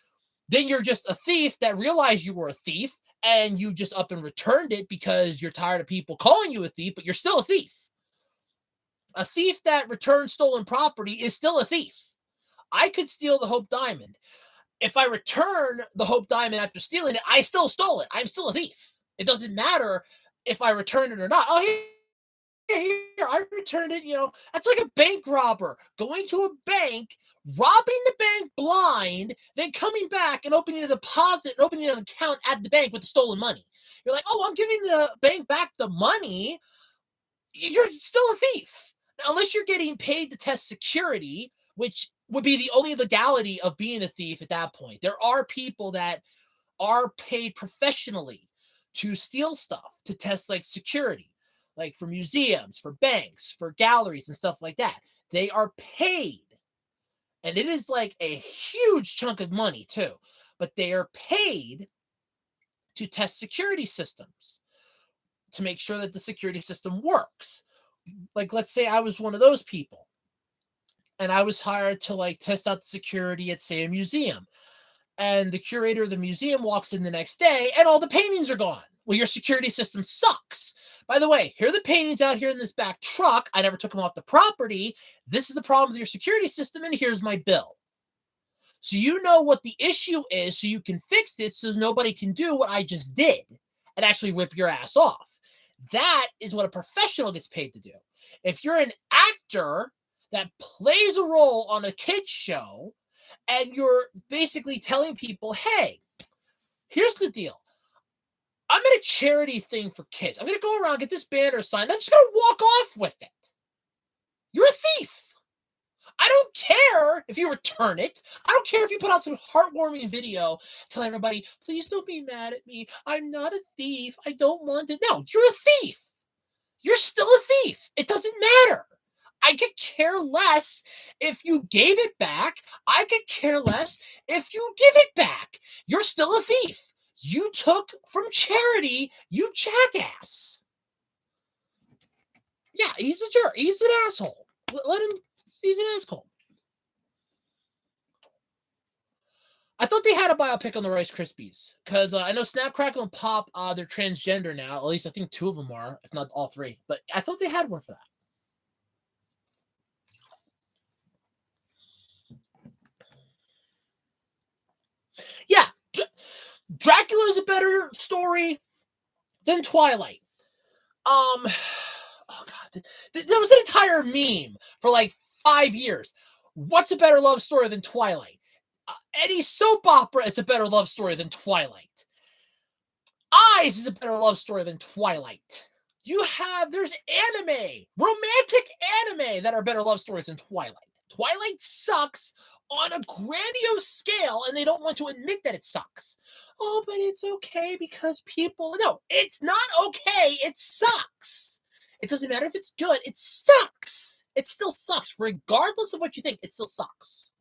A: then you're just a thief that realized you were a thief, and you just up and returned it because you're tired of people calling you a thief, but you're still a thief. A thief that returns stolen property is still a thief. I could steal the Hope Diamond. If I return the Hope Diamond after stealing it, I still stole it. I'm still a thief. It doesn't matter if I return it or not. Oh, here, I returned it. That's like a bank robber going to a bank, robbing the bank blind, then coming back and opening a deposit and opening an account at the bank with the stolen money. You're like, oh, I'm giving the bank back the money. You're still a thief. Now, unless you're getting paid to test security, which would be the only legality of being a thief at that point. There are people that are paid professionally to steal stuff, to test like security, like for museums, for banks, for galleries and stuff like that. They are paid. And it is like a huge chunk of money too, but they are paid to test security systems, to make sure that the security system works. Like, let's say I was one of those people and I was hired to like test out the security at, say, a museum. And the curator of the museum walks in the next day and all the paintings are gone. Well, your security system sucks. By the way, here are the paintings out here in this back truck. I never took them off the property. This is the problem with your security system, and here's my bill. So you know what the issue is, so you can fix it so nobody can do what I just did and actually rip your ass off. That is what a professional gets paid to do. If you're an actor that plays a role on a kid's show and you're basically telling people, hey, here's the deal. I'm at a charity thing for kids. I'm going to go around, get this banner signed. I'm just going to walk off with it. You're a thief. I don't care if you return it. I don't care if you put out some heartwarming video telling everybody, please don't be mad at me. I'm not a thief. I don't want it. No, you're a thief. You're still a thief. It doesn't matter. I could care less if you gave it back. I could care less if you give it back. You're still a thief. You took from charity, you jackass. Yeah, he's a jerk. He's an asshole. Let him. He's an asshole. I thought they had a biopic on the Rice Krispies because I know Snap, Crackle, and Pop, they're transgender now. At least I think 2 of them are, if not all 3. But I thought they had one for that. Yeah. Dracula is a better story than Twilight. Oh god, there was an entire meme for like 5 years. What's a better love story than Twilight? Any soap opera is a better love story than Twilight. Eyes is a better love story than Twilight. There's romantic anime that are better love stories than Twilight. Twilight sucks on a grandiose scale, and they don't want to admit that it sucks. Oh, but it's okay because people... No, it's not okay. It sucks. It doesn't matter if it's good. It sucks. It still sucks. Regardless of what you think, it still sucks.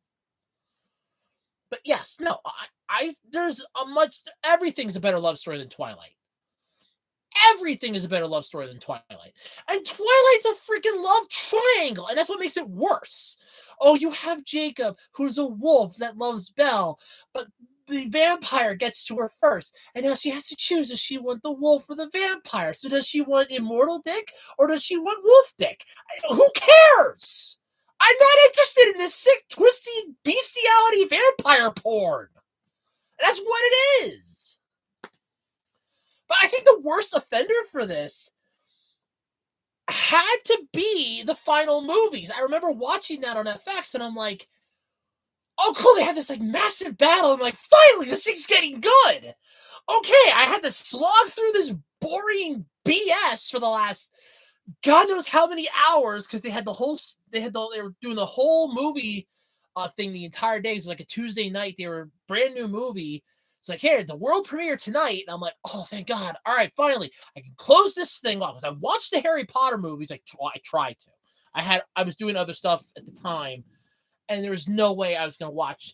A: But yes, no, everything's a better love story than Twilight. Everything is a better love story than Twilight. And Twilight's a freaking love triangle, and that's what makes it worse. Oh, you have Jacob, who's a wolf that loves Belle, but the vampire gets to her first, and now she has to choose. Does she want the wolf or the vampire? So does she want immortal dick, or does she want wolf dick? Who cares? I'm not interested in this sick, twisty, bestiality vampire porn. That's what it is. But I think the worst offender for this had to be the final movies. I remember watching that on FX, and I'm like, oh, cool, they had this like massive battle. I'm like, finally, this thing's getting good. Okay, I had to slog through this boring BS for the last God knows how many hours, because they were doing the whole movie thing the entire day. It was like a Tuesday night. They were brand new movie. It's like, hey, the world premiere tonight. And I'm like, oh, thank God. All right, finally, I can close this thing off. Because I watched the Harry Potter movies. I tried to. I was doing other stuff at the time, and there was no way I was going to watch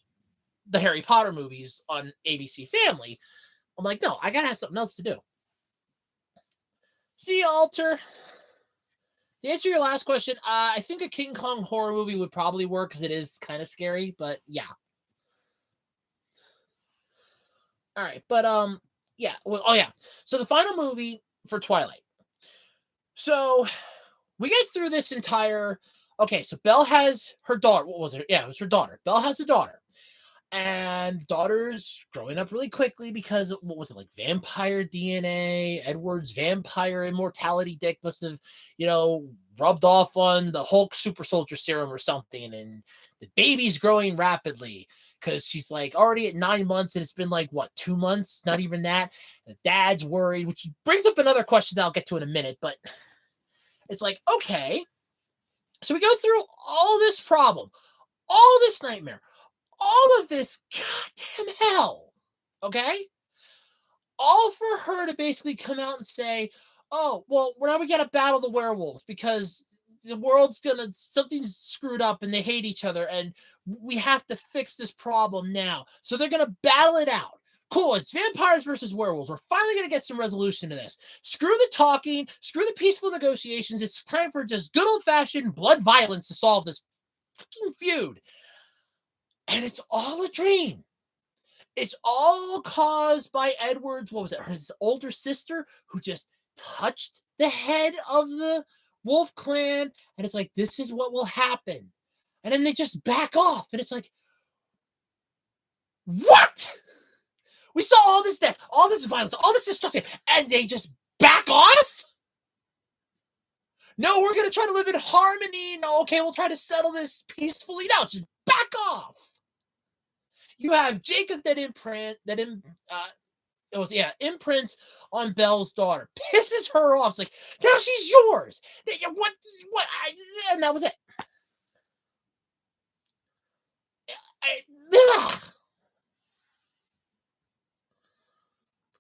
A: the Harry Potter movies on ABC Family. I'm like, no, I got to have something else to do. See you, Alter. To answer your last question, I think a King Kong horror movie would probably work because it is kind of scary, but yeah. All right, but yeah. Well, oh yeah. So the final movie for Twilight. So we get through this entire. Okay, so Belle has her daughter. What was it? Yeah, it was her daughter. Belle has a daughter. And daughter's growing up really quickly because, what was it, like vampire DNA? Edward's vampire immortality dick must have, rubbed off on the Hulk super soldier serum or something. And the baby's growing rapidly because she's like already at 9 months, and it's been like, what, 2 months? Not even that. The dad's worried, which brings up another question that I'll get to in a minute. But it's like, okay. So we go through all this problem, all this nightmare, all of this goddamn hell, okay? All for her to basically come out and say, oh, well, now we gotta battle the werewolves because the world's something's screwed up and they hate each other and we have to fix this problem now. So they're gonna battle it out. Cool, it's vampires versus werewolves. We're finally gonna get some resolution to this. Screw the talking, screw the peaceful negotiations. It's time for just good old-fashioned blood violence to solve this fucking feud. And it's all a dream. It's all caused by Edward's, his older sister, who just touched the head of the wolf clan. And it's like, this is what will happen. And then they just back off. And it's like, what? We saw all this death, all this violence, all this destruction, and they just back off? No, we're going to try to live in harmony. No, okay, we'll try to settle this peacefully. No, just back off. You have Jacob that imprints on Belle's daughter, pisses her off. It's like, now she's yours. What? And that was it.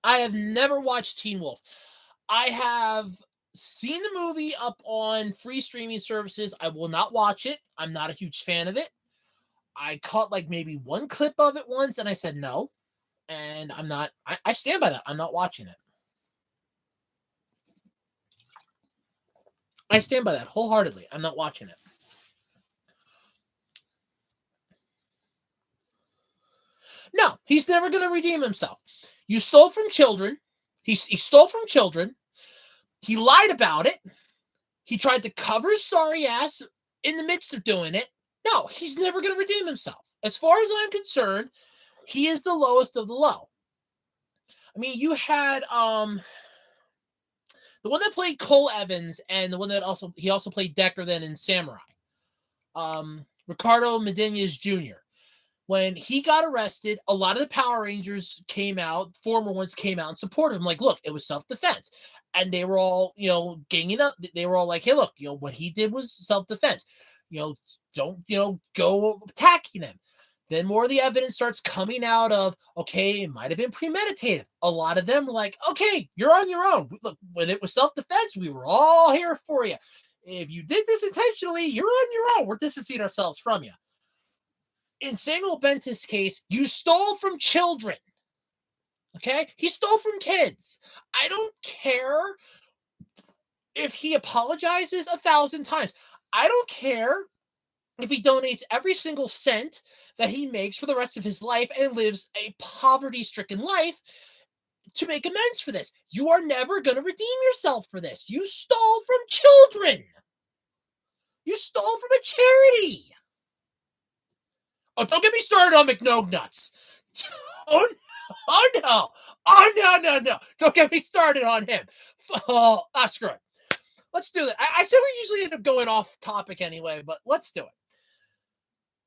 A: I have never watched Teen Wolf. I have seen the movie up on free streaming services. I will not watch it. I'm not a huge fan of it. I caught like maybe one clip of it once and I said no. And I stand by that. I'm not watching it. I stand by that wholeheartedly. I'm not watching it. No, he's never going to redeem himself. You stole from children. He stole from children. He lied about it. He tried to cover his sorry ass in the midst of doing it. No, he's never going to redeem himself. As far as I'm concerned, he is the lowest of the low. I mean, you had the one that played Cole Evans and the one that also played Decker then in Samurai. Ricardo Medeiros Jr. When he got arrested, a lot of the Power Rangers came out, former ones came out and supported him. Like, look, it was self-defense. And they were all, ganging up. They were all like, hey, look, what he did was self-defense. Don't, go attacking him. Then more of the evidence starts coming out of, okay, it might have been premeditated. A lot of them were like, okay, you're on your own. Look, when it was self-defense, we were all here for you. If you did this intentionally, you're on your own. We're distancing ourselves from you. In Samuel Bentis' case, you stole from children. Okay? He stole from kids. I don't care if he apologizes 1,000 times. I don't care if he donates every single cent that he makes for the rest of his life and lives a poverty-stricken life to make amends for this. You are never going to redeem yourself for this. You stole from children. You stole from a charity. Oh, don't get me started on McNugnuts. Oh, no. Oh, no. Don't get me started on him. Oh, screw it. Let's do it. I said we usually end up going off topic anyway, but let's do it.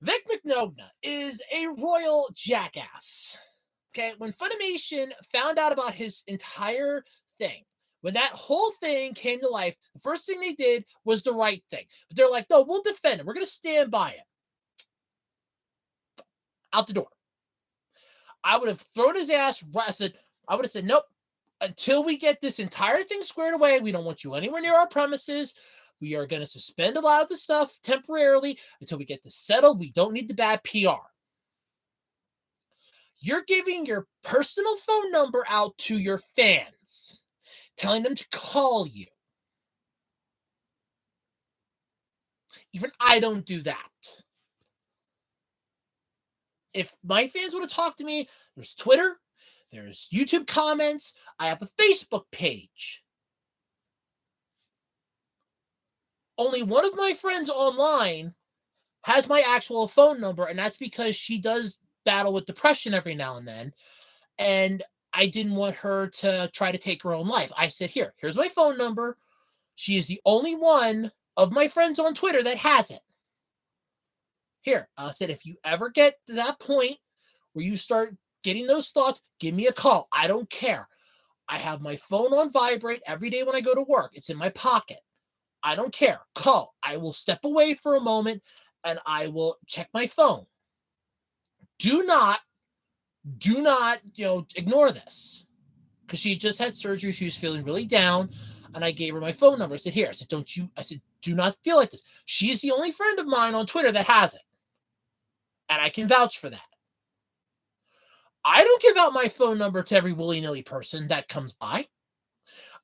A: Vic Mignogna is a royal jackass. Okay, when Funimation found out about his entire thing, when that whole thing came to life, the first thing they did was the right thing. But they're like, no, we'll defend it. We're going to stand by it. Out the door. I would have thrown his ass. I would have said, nope. Until we get this entire thing squared away, we don't want you anywhere near our premises. We are going to suspend a lot of the stuff temporarily until we get this settled. We don't need the bad PR. You're giving your personal phone number out to your fans, telling them to call you. Even I don't do that. If my fans want to talk to me, there's Twitter, there's YouTube comments, I have a Facebook page. Only one of my friends online has my actual phone number, and that's because she does battle with depression every now and then, and I didn't want her to try to take her own life. I said, here's my phone number. She is the only one of my friends on Twitter that has it. Here, I said, if you ever get to that point where you start getting those thoughts, give me a call. I don't care. I have my phone on vibrate every day when I go to work. It's in my pocket. I don't care. Call. I will step away for a moment and I will check my phone. Do not, ignore this. Because she just had surgery. She was feeling really down. And I gave her my phone number. I said, here. I said, do not feel like this. She's the only friend of mine on Twitter that has it. And I can vouch for that. I don't give out my phone number to every willy-nilly person that comes by.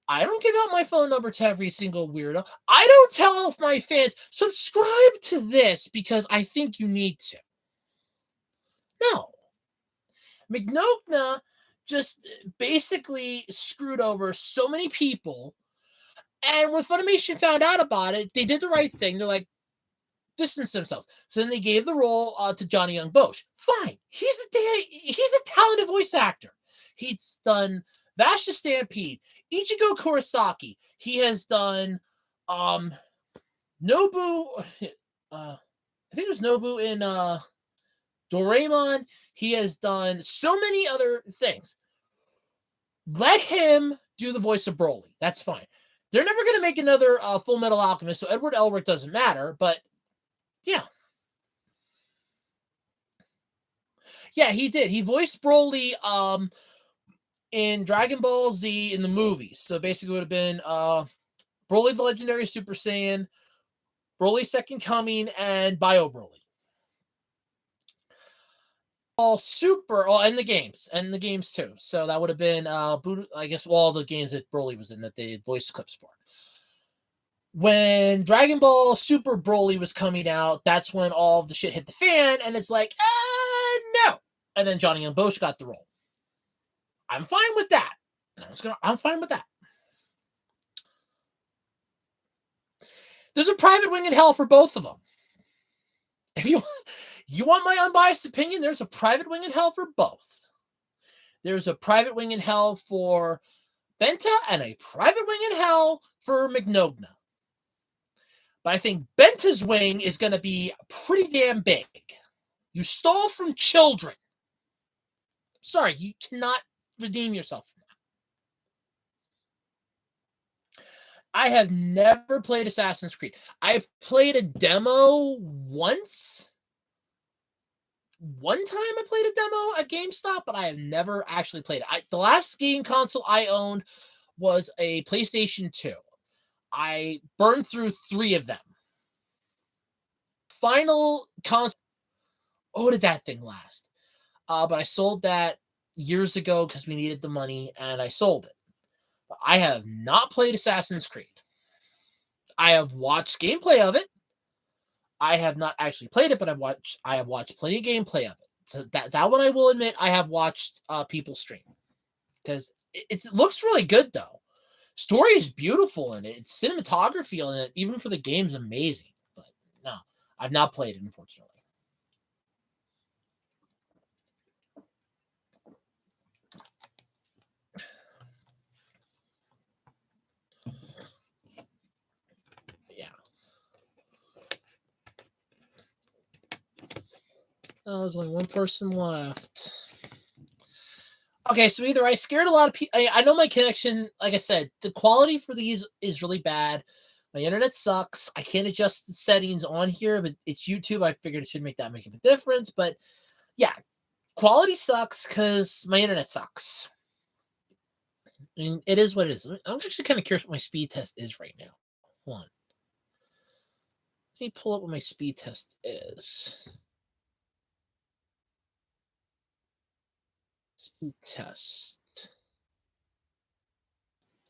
A: I don't give out my phone number to every single weirdo. I don't tell my fans, subscribe to this because I think you need to. No. Mignogna just basically screwed over so many people. And when Funimation found out about it, they did the right thing. They're like, distance themselves. So then they gave the role to Johnny Young Bosch. Fine. He's a talented voice actor. He's done Vash the Stampede, Ichigo Kurosaki. He has done Nobu. I think it was Nobu in Doraemon. He has done so many other things. Let him do the voice of Broly. That's fine. They're never going to make another Full Metal Alchemist, so Edward Elric doesn't matter, but yeah. Yeah, he did. He voiced Broly in Dragon Ball Z in the movies. So basically it would have been Broly the Legendary Super Saiyan, Broly Second Coming, and Bio Broly. All super, and the games too. So that would have been, I guess, all the games that Broly was in that they had voice clips for. When Dragon Ball Super Broly was coming out, that's when all of the shit hit the fan, and it's like, no. And then Johnny and Bosch got the role. I'm fine with that. I'm fine with that. There's a private wing in hell for both of them. If you want my unbiased opinion, there's a private wing in hell for both. There's a private wing in hell for Benta and a private wing in hell for Magnogna. But I think Benta's wing is going to be pretty damn big. You stole from children. Sorry, you cannot redeem yourself from that. I have never played Assassin's Creed. I played a demo once. One time I played a demo at GameStop, but I have never actually played it. The last game console I owned was a PlayStation 2. I burned through 3 of them. Final console. Oh, did that thing last? But I sold that years ago because we needed the money, and I sold it. But I have not played Assassin's Creed. I have watched gameplay of it. I have not actually played it, but I have watched plenty of gameplay of it. So that one I will admit I have watched people stream because it looks really good though. Story is beautiful in it. It's cinematography on it, even for the game's amazing. But no, I've not played it, unfortunately. Yeah. Oh, there's only one person left. Okay, so either I scared a lot of people. I know my connection, like I said, the quality for these is really bad. My internet sucks. I can't adjust the settings on here, but it's YouTube. I figured it should make that much of a difference. But yeah, quality sucks because my internet sucks. I mean, it is what it is. I'm actually kind of curious what my speed test is right now. Hold on. Let me pull up what my speed test is. Speed test.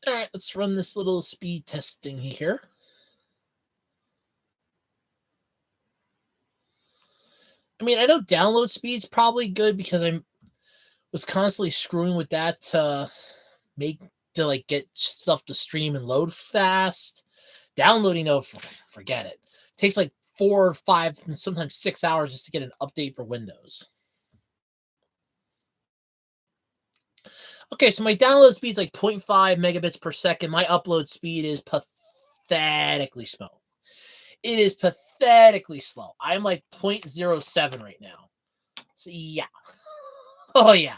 A: All right, let's run this little speed test thing here. I mean, I know download speed's probably good because I was constantly screwing with that to get stuff to stream and load fast. Downloading, though, forget it. It takes like 4 or 5, and sometimes 6 hours just to get an update for Windows. Okay, so my download speed is like 0.5 megabits per second. My upload speed is pathetically slow. It is pathetically slow. I'm like 0.07 right now. So yeah. Oh yeah.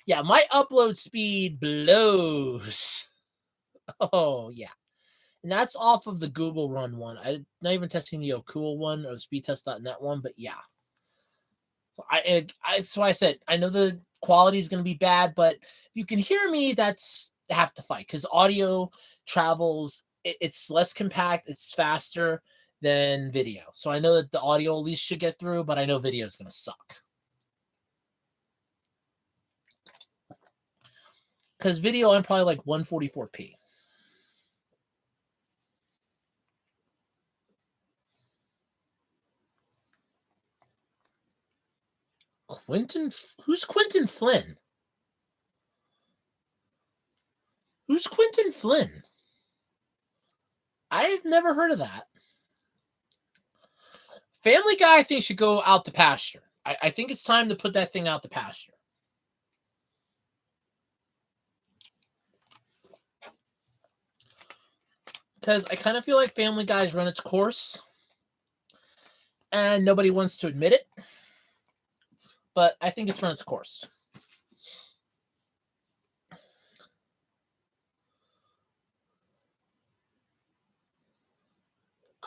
A: Yeah, my upload speed blows. Oh yeah. And that's off of the Google Run one. I'm not even testing the Cool one or the speedtest.net one, but yeah. So that's why I said I know the quality is going to be bad, but if you can hear me, that's half the fight because audio travels. It's less compact, it's faster than video. So I know that the audio at least should get through, but I know video is going to suck. Because video, I'm probably like 144p. Who's Quentin Flynn? Who's Quentin Flynn? I've never heard of that. Family Guy, I think, should go out to pasture. I think it's time to put that thing out to pasture. Because I kind of feel like Family Guy's run its course. And nobody wants to admit it. But I think it's run its course.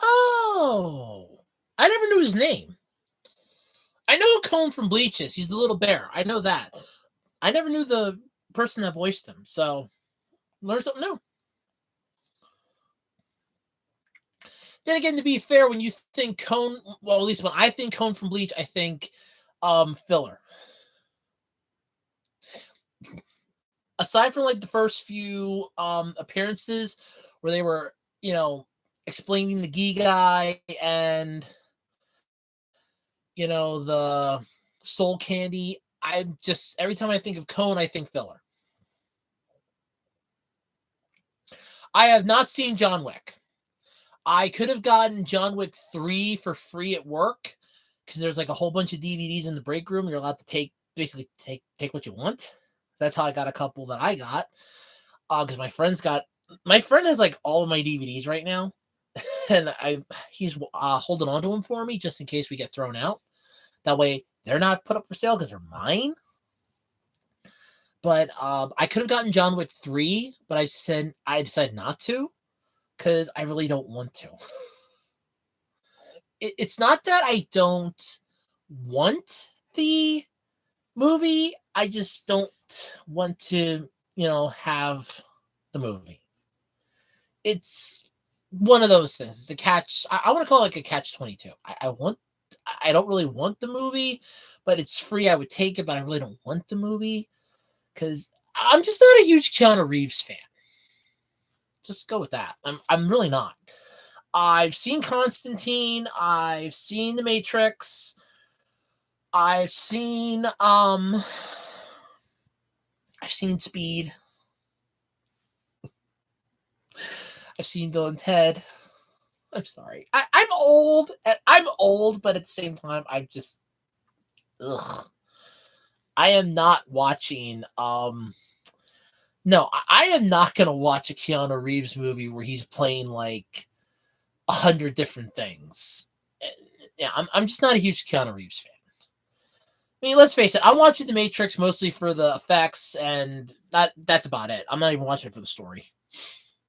A: Oh, I never knew his name. I know Cone from Bleach is. He's the little bear. I know that. I never knew the person that voiced him. So, learn something new. Then again, to be fair, when you think Cone, well, at least when I think Cone from Bleach, I think filler. Aside from like the first few appearances where they were, explaining the Gi guy and the soul candy, I'm just every time I think of Cone, I think filler. I have not seen John Wick. I could have gotten John Wick 3 for free at work because there's like a whole bunch of DVDs in the break room. You're allowed to take what you want. That's how I got a couple that I got. Because my friend has like all of my DVDs right now, and he's holding on to them for me just in case we get thrown out. That way they're not put up for sale because they're mine. But I could have gotten John Wick 3, but I decided not to because I really don't want to. It's not that I don't want the movie, I just don't want to, have the movie. It's one of those things. It's a catch. I want to call it like a catch-22. I don't really want the movie, but it's free. I would take it, but I really don't want the movie because I'm just not a huge Keanu Reeves fan. Just go with that. I'm really not. I've seen Constantine. I've seen The Matrix. I've seen Speed. I've seen Bill and Ted. I'm sorry. I'm old. I'm old, but at the same time, I'm just I am not watching no, I am not gonna watch a Keanu Reeves movie where he's playing like 100 different things. Yeah, I'm just not a huge Keanu Reeves fan. I mean, let's face it, I'm watching The Matrix mostly for the effects, and that's about it. I'm not even watching it for the story.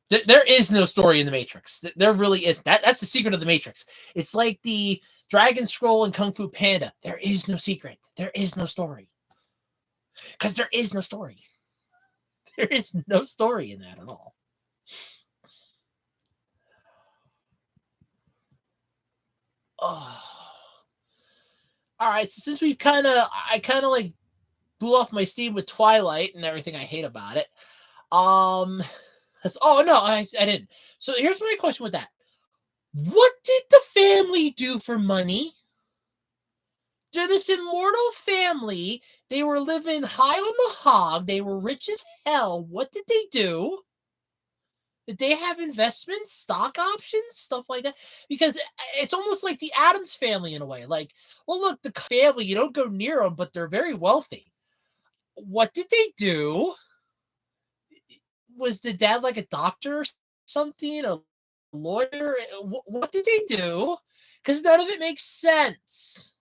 A: There is no story in The Matrix. There really is. That's the secret of The Matrix. It's like the Dragon Scroll and Kung Fu Panda. There is no secret. There is no story. Because there is no story. There is no story in that at all. Oh. All right, so since I kind of like blew off my steam with Twilight and everything I hate about it. Oh no, I didn't. So here's my question with that. What did the family do for money? They're this immortal family. They were living high on the hog. They were rich as hell. What did they do? Did they have investments, stock options, stuff like that? Because it's almost like the Addams family in a way. Like, well, look, the family, you don't go near them, but they're very wealthy. What did they do? Was the dad like a doctor or something? A lawyer? What did they do? Because none of it makes sense.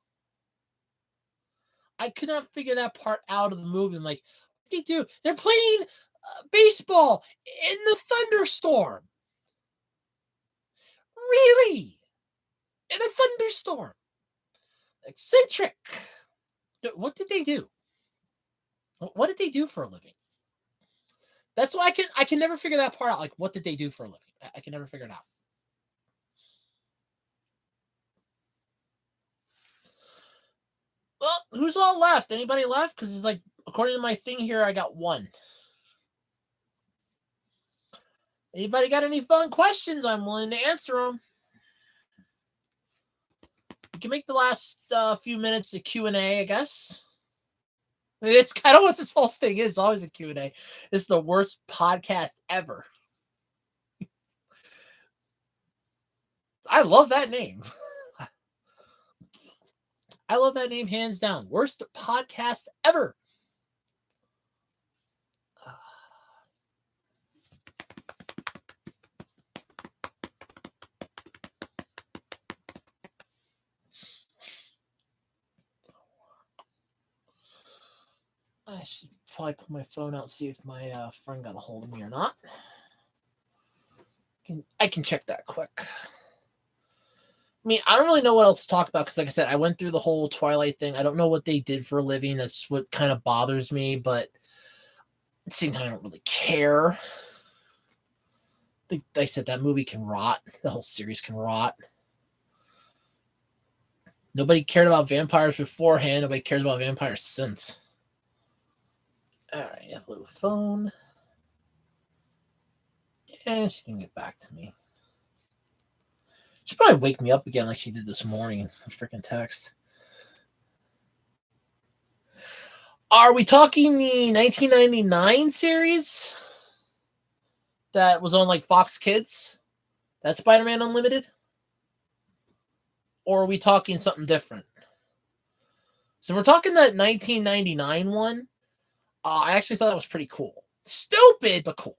A: I could not figure that part out of the movie. I'm like, what did they do? They're playing baseball in the thunderstorm. Really? In a thunderstorm. Eccentric. What did they do? What did they do for a living? That's why I can never figure that part out. Like, what did they do for a living? I can never figure it out. Well, who's all left? Anybody left? Because it's like, according to my thing here, I got one. Anybody got any fun questions? I'm willing to answer them. We can make the last few minutes a Q&A, I guess. It's kind of what this whole thing is. It's always a Q&A. It's the worst podcast ever. I love that name. I love that name hands down. Worst podcast ever. I should probably pull my phone out and see if my friend got a hold of me or not. I can check that quick. I mean, I don't really know what else to talk about because, like I said, I went through the whole Twilight thing. I don't know what they did for a living. That's what kind of bothers me, but at the same time, I don't really care. Like I said, that movie can rot. The whole series can rot. Nobody cared about vampires beforehand. Nobody cares about vampires since. All right, hello, phone. Yeah, she can get back to me. She'll probably wake me up again like she did this morning. A freaking text. Are we talking the 1999 series that was on like Fox Kids? That Spider-Man Unlimited? Or are we talking something different? So if we're talking that 1999 one, I actually thought that was pretty cool. Stupid, but cool.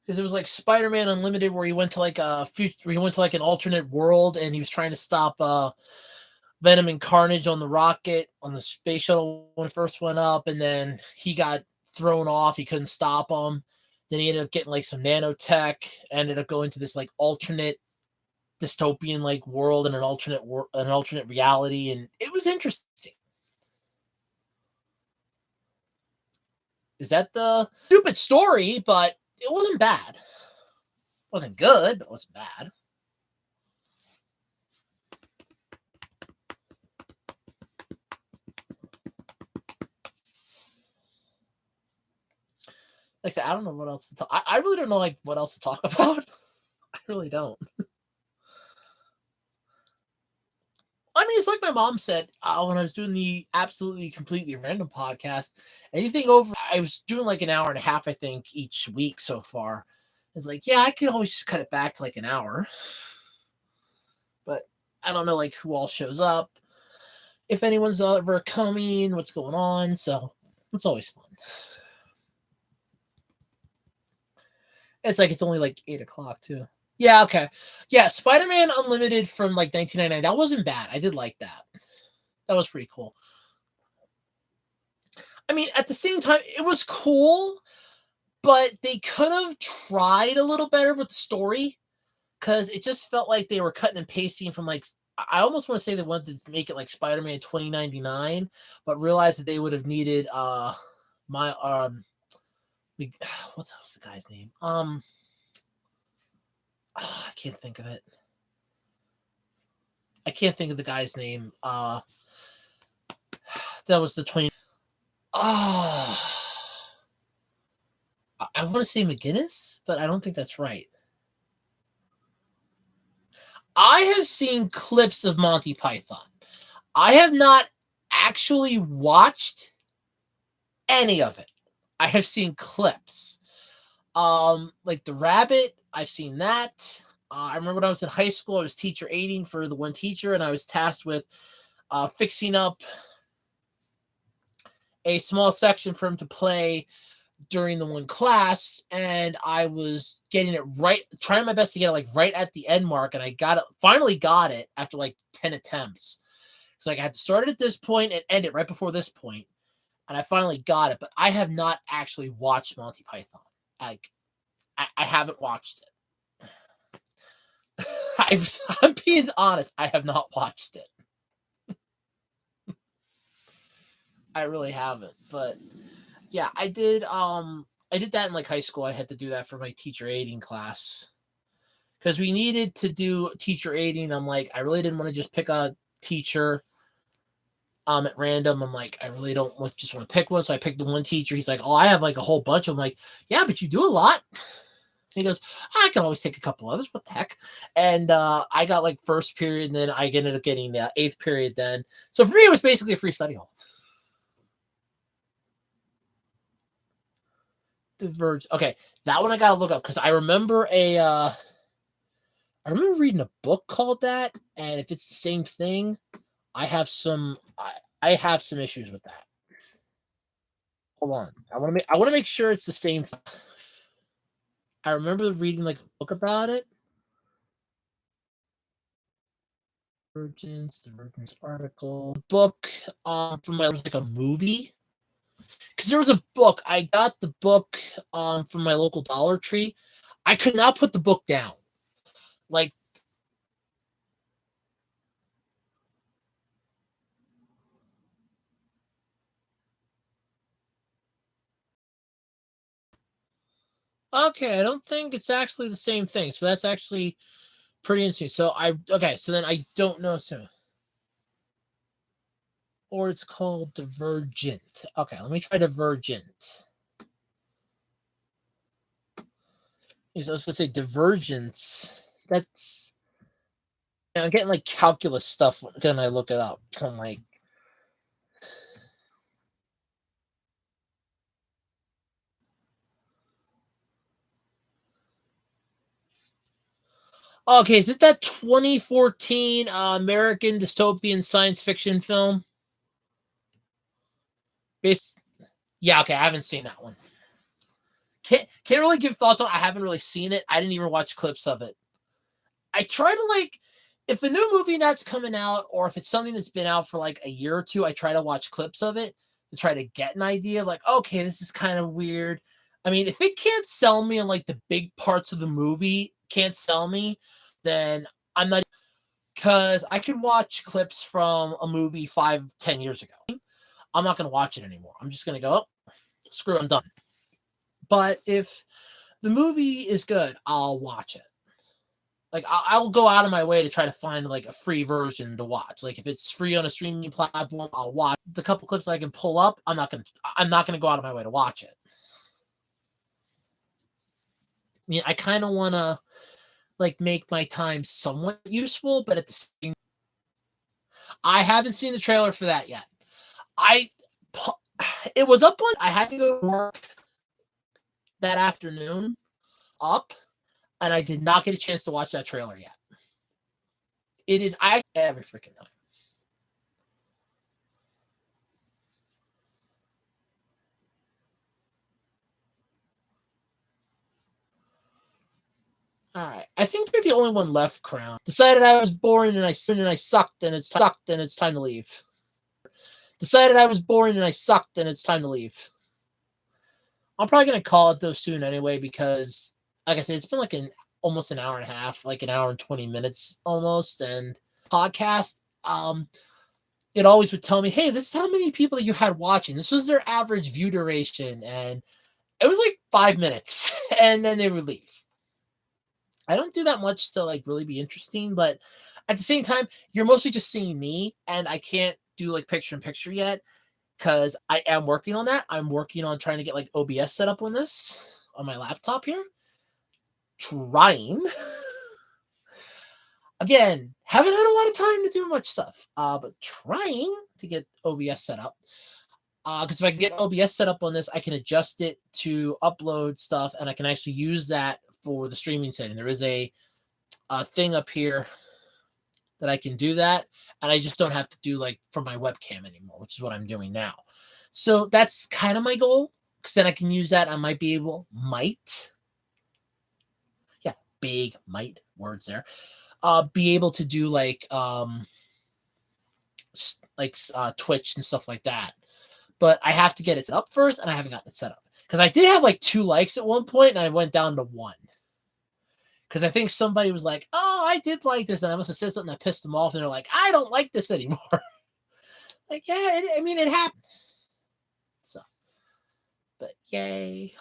A: Because it was like Spider-Man Unlimited, where he went to like a future, he went to like an alternate world, and he was trying to stop Venom and Carnage on the rocket on the space shuttle when it first went up, and then he got thrown off. He couldn't stop him. Then he ended up getting like some nanotech. Ended up going to this like alternate dystopian like world and an alternate reality, and it was interesting. Is that the stupid story? But it wasn't bad. It wasn't good, but it wasn't bad. Like I said, I don't know what else to talk. I really don't know like what else to talk about. I really don't. I mean, it's like my mom said when I was doing the absolutely completely random podcast. Anything over, I was doing like an hour and a half, I think, each week so far. It's like, yeah, I could always just cut it back to like an hour, but I don't know like who all shows up, if anyone's ever coming, what's going on. So it's always fun. It's like it's only like 8 o'clock too. Yeah, okay. Yeah, Spider-Man Unlimited from like 1999. That wasn't bad. I did like that. That was pretty cool. I mean, at the same time, it was cool, but they could have tried a little better with the story because it just felt like they were cutting and pasting from like. I almost want to say they wanted to make it like Spider-Man 2099, but realized that they would have needed my what was the guy's name? I can't think of it. I can't think of the guy's name. That was the 20. Oh, I want to say McGinnis, but I don't think that's right. I have seen clips of Monty Python. I have not actually watched any of it. I have seen clips. Like the Rabbit, I've seen that. I remember when I was in high school, I was teacher aiding for the one teacher, and I was tasked with fixing up a small section for him to play during the one class, and I was getting it right, trying my best to get it like right at the end mark, and I finally got it after like 10 attempts. So like I had to start it at this point and end it right before this point, and I finally got it, but I have not actually watched Monty Python. Like I haven't watched it. I'm being honest, I have not watched it. I really haven't, but yeah, I did that in like high school. I had to do that for my teacher aiding class because we needed to do teacher aiding. I'm like, I really didn't want to just pick a teacher at random. I'm like, I really don't just want to pick one. So I picked the one teacher. He's like, oh, I have like a whole bunch. I'm like, yeah, but you do a lot. He goes, I can always take a couple others. What the heck? And I got like first period, and then I ended up getting eighth period then. So for me, it was basically a free study hall. Diverge. Okay, that one I gotta look up because I remember I remember reading a book called that, and if it's the same thing, I have some I have some issues with that. Hold on, I want to make sure it's the same. I remember reading like a book about it. Divergence article book from my like a movie because there was a book I got the book from my local Dollar Tree. I could not put the book down. Like okay, I don't think it's actually the same thing. So that's actually pretty interesting. So then I don't know so or it's called Divergent. Okay, let me try Divergent. I was gonna say Divergence. That's I'm getting like calculus stuff when I look it up. So I'm like, Okay, is it that 2014 American dystopian science fiction film? Based, yeah, okay, I haven't seen that one. Can't really give thoughts on. I haven't really seen it. I didn't even watch clips of it. I try to like, if a new movie that's coming out, or if it's something that's been out for like a year or two, I try to watch clips of it to try to get an idea. Like, okay, this is kind of weird. I mean, if it can't sell me on like the big parts of the movie, can't sell me, then I'm not. Because I can watch clips from a movie 5, 10 years ago. I'm not going to watch it anymore. I'm just going to go, oh, screw it, I'm done. But if the movie is good, I'll watch it. Like I'll go out of my way to try to find like a free version to watch. Like if it's free on a streaming platform, I'll watch the couple clips I can pull up. I'm not gonna go out of my way to watch it. I mean, I kind of want to like make my time somewhat useful, but at the same, I haven't seen the trailer for that yet. I it was up on. I had to go to work that afternoon, up, and I did not get a chance to watch that trailer yet. It is every freaking time. All right, I think you're the only one left, Crown. Decided I was boring and I sucked and it's time to leave. Decided I was boring and I sucked and it's time to leave. I'm probably gonna call it though soon anyway because, like I said, it's been like almost an hour and a half, like an hour and 20 minutes almost, and podcast. It always would tell me, hey, this is how many people you had watching. This was their average view duration, and it was like 5 minutes, and then they would leave. I don't do that much to like really be interesting, but at the same time, you're mostly just seeing me, and I can't do like picture in picture yet because I am working on that. I'm working on trying to get like OBS set up on this on my laptop here. Trying. Again, haven't had a lot of time to do much stuff, but trying to get OBS set up. Because if I can get OBS set up on this, I can adjust it to upload stuff, and I can actually use that for the streaming setting. There is a thing up here that I can do that, and I just don't have to do like from my webcam anymore, which is what I'm doing now. So that's kind of my goal, because then I can use that. I might be able, yeah, big might words there. Be able to do like Twitch and stuff like that. But I have to get it set up first, and I haven't gotten it set up. Because I did have like 2 likes at one point, and I went down to 1. Because I think somebody was like, oh, I did like this, and I must have said something that pissed them off, and they're like, I don't like this anymore. Like, yeah, it happened. So, but yay.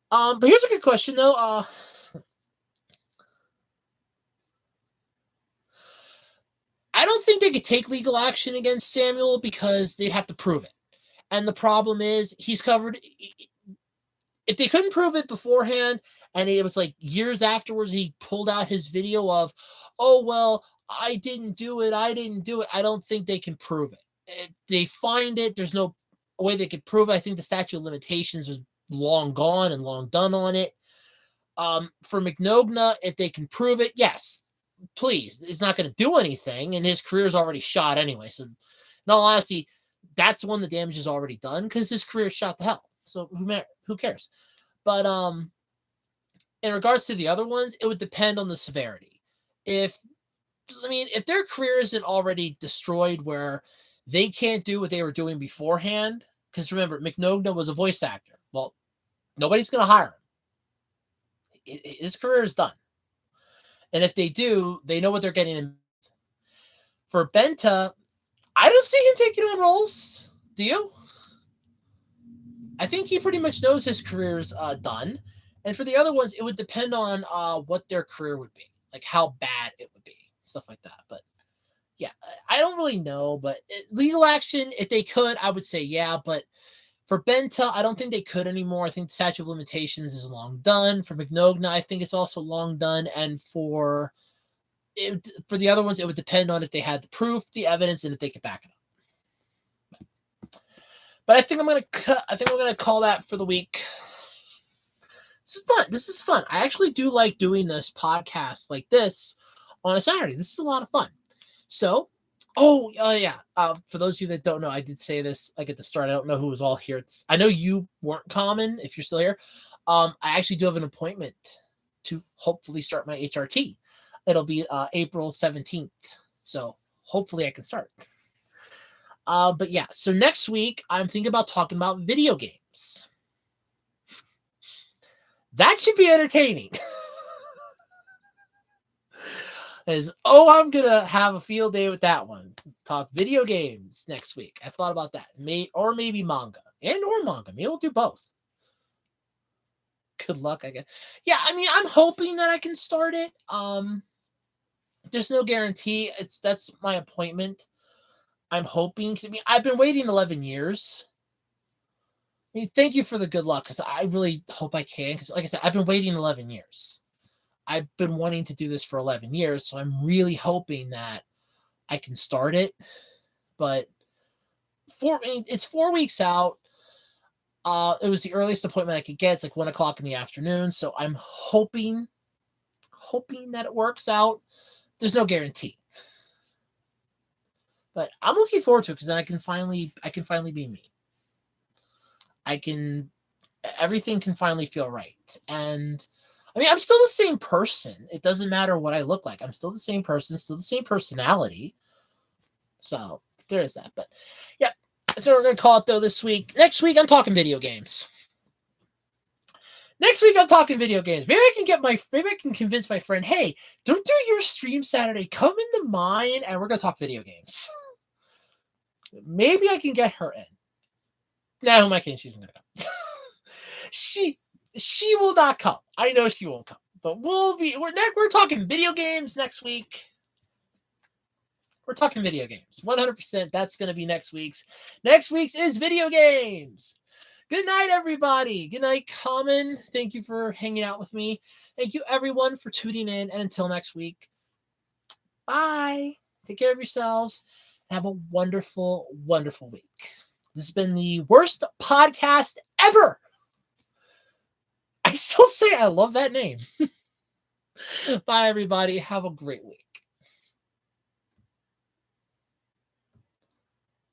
A: But here's a good question, though. I don't think they could take legal action against Samuel because they'd have to prove it. And the problem is he's covered. If they couldn't prove it beforehand, and it was like years afterwards, he pulled out his video of, oh, well, I didn't do it. I don't think they can prove it. If they find it, there's no way they could prove it. I think the statute of limitations was long gone and long done on it. For McNogna, if they can prove it, yes, please. It's not going to do anything, and his career's already shot anyway. So, in all honesty, that's when the damage is already done because his career is shot to hell. So who cares? But in regards to the other ones, it would depend on the severity. If their career isn't already destroyed where they can't do what they were doing beforehand, because remember, McNogna was a voice actor. Well, nobody's going to hire him. His career is done. And if they do, they know what they're getting in. For Benta, I don't see him taking on roles. Do you? I think he pretty much knows his career's done. And for the other ones, it would depend on what their career would be, like how bad it would be, stuff like that. But yeah, I don't really know. But legal action, if they could, I would say yeah. But for Benta, I don't think they could anymore. I think the statute of limitations is long done. For McNogna, I think it's also long done. And for the other ones, it would depend on if they had the proof, the evidence, and if they could back it up. But I think we're gonna call that for the week. This is fun. This is fun. I actually do like doing this podcast like this on a Saturday. This is a lot of fun. So, yeah. For those of you that don't know, I did say this like at the start. I don't know who was all here. I know you weren't common if you're still here. I actually do have an appointment to hopefully start my HRT. It'll be April 17th. So hopefully I can start. But yeah, so next week I'm thinking about talking about video games. That should be entertaining. I'm gonna have a field day with that one. Talk video games next week. I thought about that. Maybe manga. Or manga. Maybe we'll do both. Good luck, I guess. Yeah, I mean, I'm hoping that I can start it. There's no guarantee. That's my appointment. I'm hoping. I've been waiting 11 years. I mean, thank you for the good luck, because I really hope I can. Because, like I said, I've been waiting 11 years. I've been wanting to do this for 11 years, so I'm really hoping that I can start it. But it's 4 weeks out. It was the earliest appointment I could get. It's like 1 o'clock in the afternoon. So I'm hoping that it works out. There's no guarantee. But I'm looking forward to it, because then I can finally be me. Everything can finally feel right. And I mean, I'm still the same person. It doesn't matter what I look like. I'm still the same person, still the same personality. So there is that. But yeah, so we're going to call it though this week. Next week, I'm talking video games. Maybe I can convince my friend, hey, don't do your stream Saturday. Come into mine, and we're going to talk video games. Maybe I can get her in. No, my king, she's not going to come. She will not come. I know she won't come. But we're talking video games next week. We're talking video games. 100%. That's going to be next week's. Next week's is video games. Good night, everybody. Good night, Common. Thank you for hanging out with me. Thank you, everyone, for tuning in. And until next week, bye. Take care of yourselves. Have a wonderful, wonderful week. This has been the worst podcast ever. I still say I love that name. Bye, everybody. Have a great week.